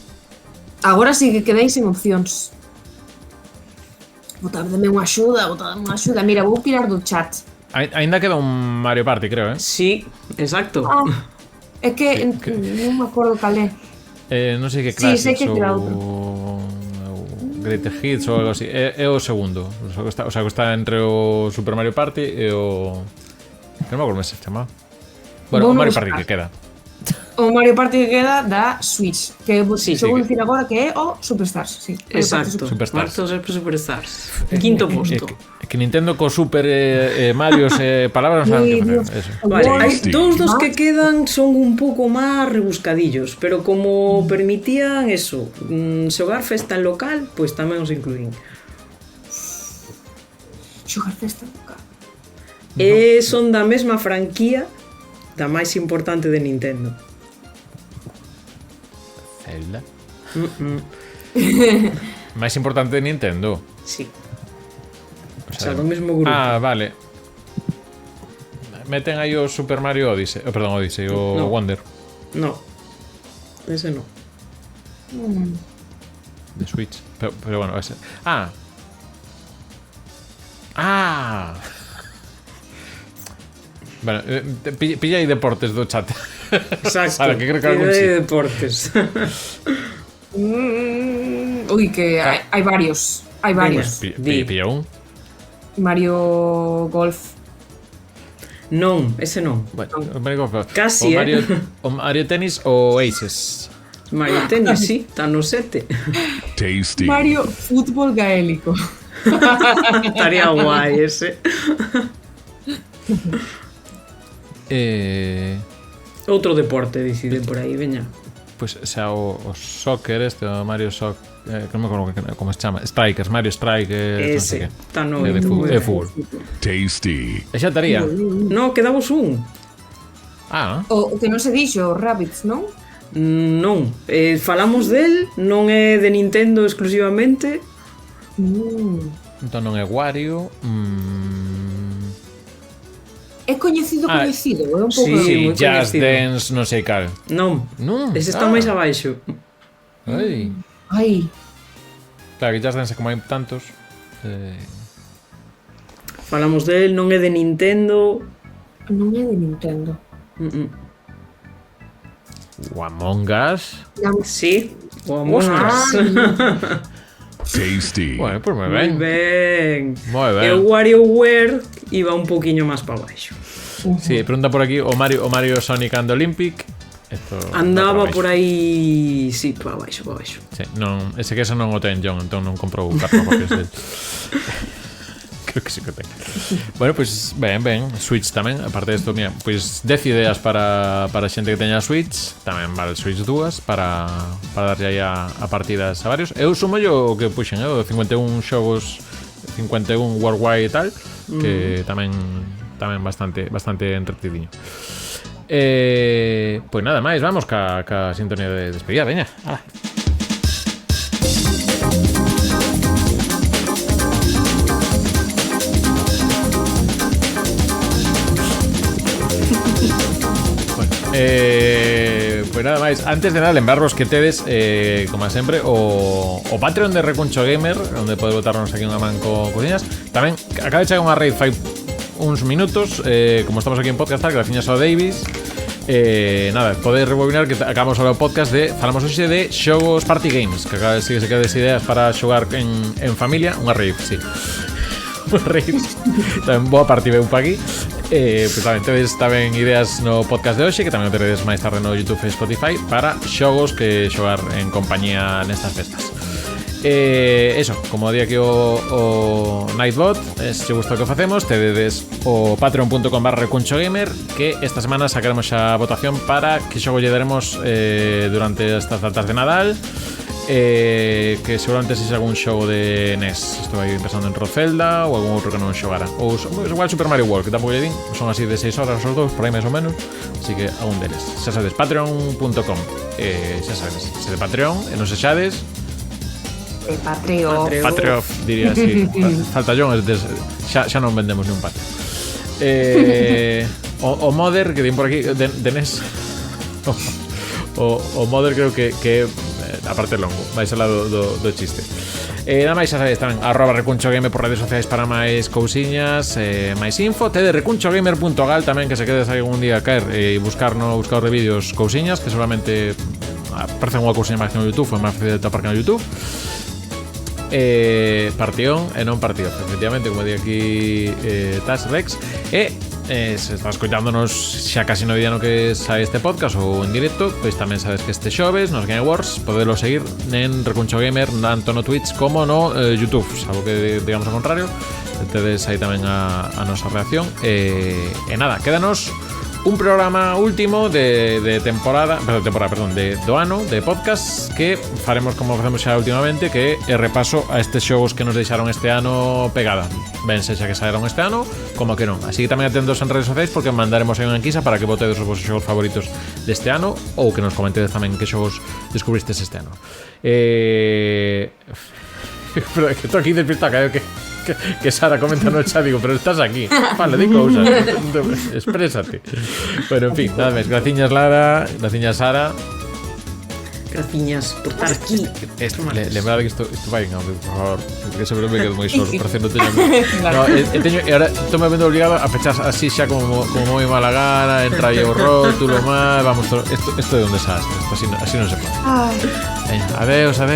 Agora sí que quedéis en opcións. Botadme unha axuda. Mira, vou tirar do chat. Ainda queda un Mario Party, creo, Sí, exacto. É que non me acordo cal é. Non sei que clase. Sí, sei que queda o outro. Greatest Hits ou algo así. É o segundo. O sea, que está entre o Super Mario Party e o... Non me acordo como se chama. Bueno, o Mario Party que queda. O Mario Party que queda da Switch, que Sí, vou que- dicir agora que é o Superstars, sí. Mario Party Exacto. Superstars. Superstars. Quinto posto. Que Nintendo co Super Marios palabras non saben que facer. Eso. Vale, hai Tasty. dous dos que quedan son un pouco máis rebuscadillos, pero como permitían eso, xogar festa en local, pois tamén os incluín. Xogar festa local. E son da mesma franquía da máis importante de Nintendo. Zelda. Máis importante de Nintendo. Sí. O sea, do mesmo grupo. Ah, vale. Meten aí o Super Mario Odyssey. Perdón, Odyssey, o No. Wonder No. Ese no. de Switch. Pero bueno, ese. Ah. Bueno, pilla aí deportes do chat. Exacto. Vale, que creo que algún de sí. deportes. Ui, que hai varios. Hai varios. Pilla un. Mario Golf. Non, ese non. Bueno, o Mario Golf. Casi, o Mario Tennis ou Aces. Mario Tennis, sí, está no 7. Tasty. Mario Fútbol Gaélico. Estaría guai ese. Outro deporte, deciden por aí, veña. Pues xa o soccer este, o Mario Soccer, que non me acordo como se chama, Strikers, Mario Strikers, non sei Ese, que. está no É de 8. fútbol. É fútbol. Tasty. E xa estaría. No, quedamos un. Ah, O que non se dixo, Rabbids, non? Non, falamos del, non é de Nintendo exclusivamente. entón non é Wario. É coñecido, Ah, coñecido, é un pouco... sí. Sí, moi Just coñecido. Dance, non sei cal. Non, Non. ese está máis abaixo. Ai. Ai, Claro, que Just Dance como hai tantos. Falamos del, non é de Nintendo. non é de Nintendo. O Among Us. Sí, o Among Us. Tasty. Bueno, pues moi Moi ben. ben. Moi E o ben. WarioWare iba un poquinho máis para baixo. Sí, pregunta por aquí o Mario Sonic and Olympic. Esto Andaba vai por aí, sí, para baixo, para baixo. Sí, non, ese que eso non o ten John, entón non comprou cartocopias del. Creo que sí que ten. Bueno, pues ben, Switch tamén, aparte desto, mira, pues 10 ideas para xente que teña Switch, tamén vale Switch 2 para darlle aí a partidas a varios. Eu sumo yo o que puxen, 51 xogos, 51 worldwide e tal, que tamén bastante entretidiño. Pois nada máis, vamos ca sintonía de despedida, veña. Ala. Pues nada máis, antes de nada lembrarvos que tedes como sempre o Patreon de Recuncho Gamer, onde pode botarnos aquí unha man co cociñas. Tamén acaba de chegar unha raid fai uns minutos, como estamos aquí en Podcastar, graciñas ao Davis. Nada, podes rebobinar que acabamos ahora o podcast de falamos hoxe de xogos party games, que acaba de seguir quedes ideas para xogar en familia, unha raid, sí. Unha raid. Tamén boa partida un pa aquí. Pues tamén tedes tamén ideas no podcast de hoxe, que tamén o teredes máis tarde no YouTube e Spotify para xogos que xogar en compañía nestas festas. Eso, como di aquí o Nightbot, se che gusta o que facemos, tedes o patreon.com/recunchogamer, que esta semana sacaremos a votación para que xogo lle daremos durante estas datas de Nadal. Que seguramente se algún xogo de NES. Estou aí pensando en Rozelda ou algún outro que non xogara. Ou igual Super Mario World, que tampouco lle din. Son así de 6 horas os dous, por aí máis ou menos. Así que algún deles. Xa sabes, patreon.com. Xa sabes, se de Patreon e non se xades Patreo. Patreon, diría así. Falta John, xa non vendemos ni un patio. O Mother, que din por aquí de NES. O Mother creo que aparte longo, vais ao lado do chiste. Nada máis, xa sabes tamén @recunchogame por redes sociais para máis cousiñas, máis info. Tede recunchogamer.gal tamén, que se quedes aí algún día a caer e buscar no buscador de vídeos cousiñas, que seguramente aparece unha cousiña máis que no YouTube, foi máis fácil de tapar que no YouTube. partión e non partido. Efectivamente, como di aquí Tas Rex. Se estás escoitándonos xa casi no día no que sae este podcast ou en directo, pois tamén sabes que este xoves nos Game Awards podelo seguir en Recuncho Gamer tanto no Twitch como no YouTube, salvo que digamos ao contrario. Tedes aí tamén a nosa reacción nada, quédanos un programa último de temporada, perdón, do ano de podcast que faremos como facemos xa últimamente, que é repaso a estes xogos que nos deixaron este ano pegada, ben sexa que saíron este ano como que non, así que tamén atentos en redes sociais porque mandaremos aí unha enquisa para que votedes os vosos xogos favoritos deste ano ou que nos comentedes tamén que xogos descubristes este ano. Pero que estou aquí despistado, que Sara comenta no chat, digo, pero estás aquí. Vale, di cousas. Exprésate. Bueno, en fin, nada máis. Graciñas Lara, graciñas Sara. Graciñas por estar aquí. Lembrade que isto vai en audio, por favor, porque seguro me quedo moi solo, parece non teño. No, teño, e ahora estou me vendo obligado a fechar así xa como moi mala gana, entra aí o rótulo mal, vamos, esto é un desastre, así non se pode. Venga, adeus, chao.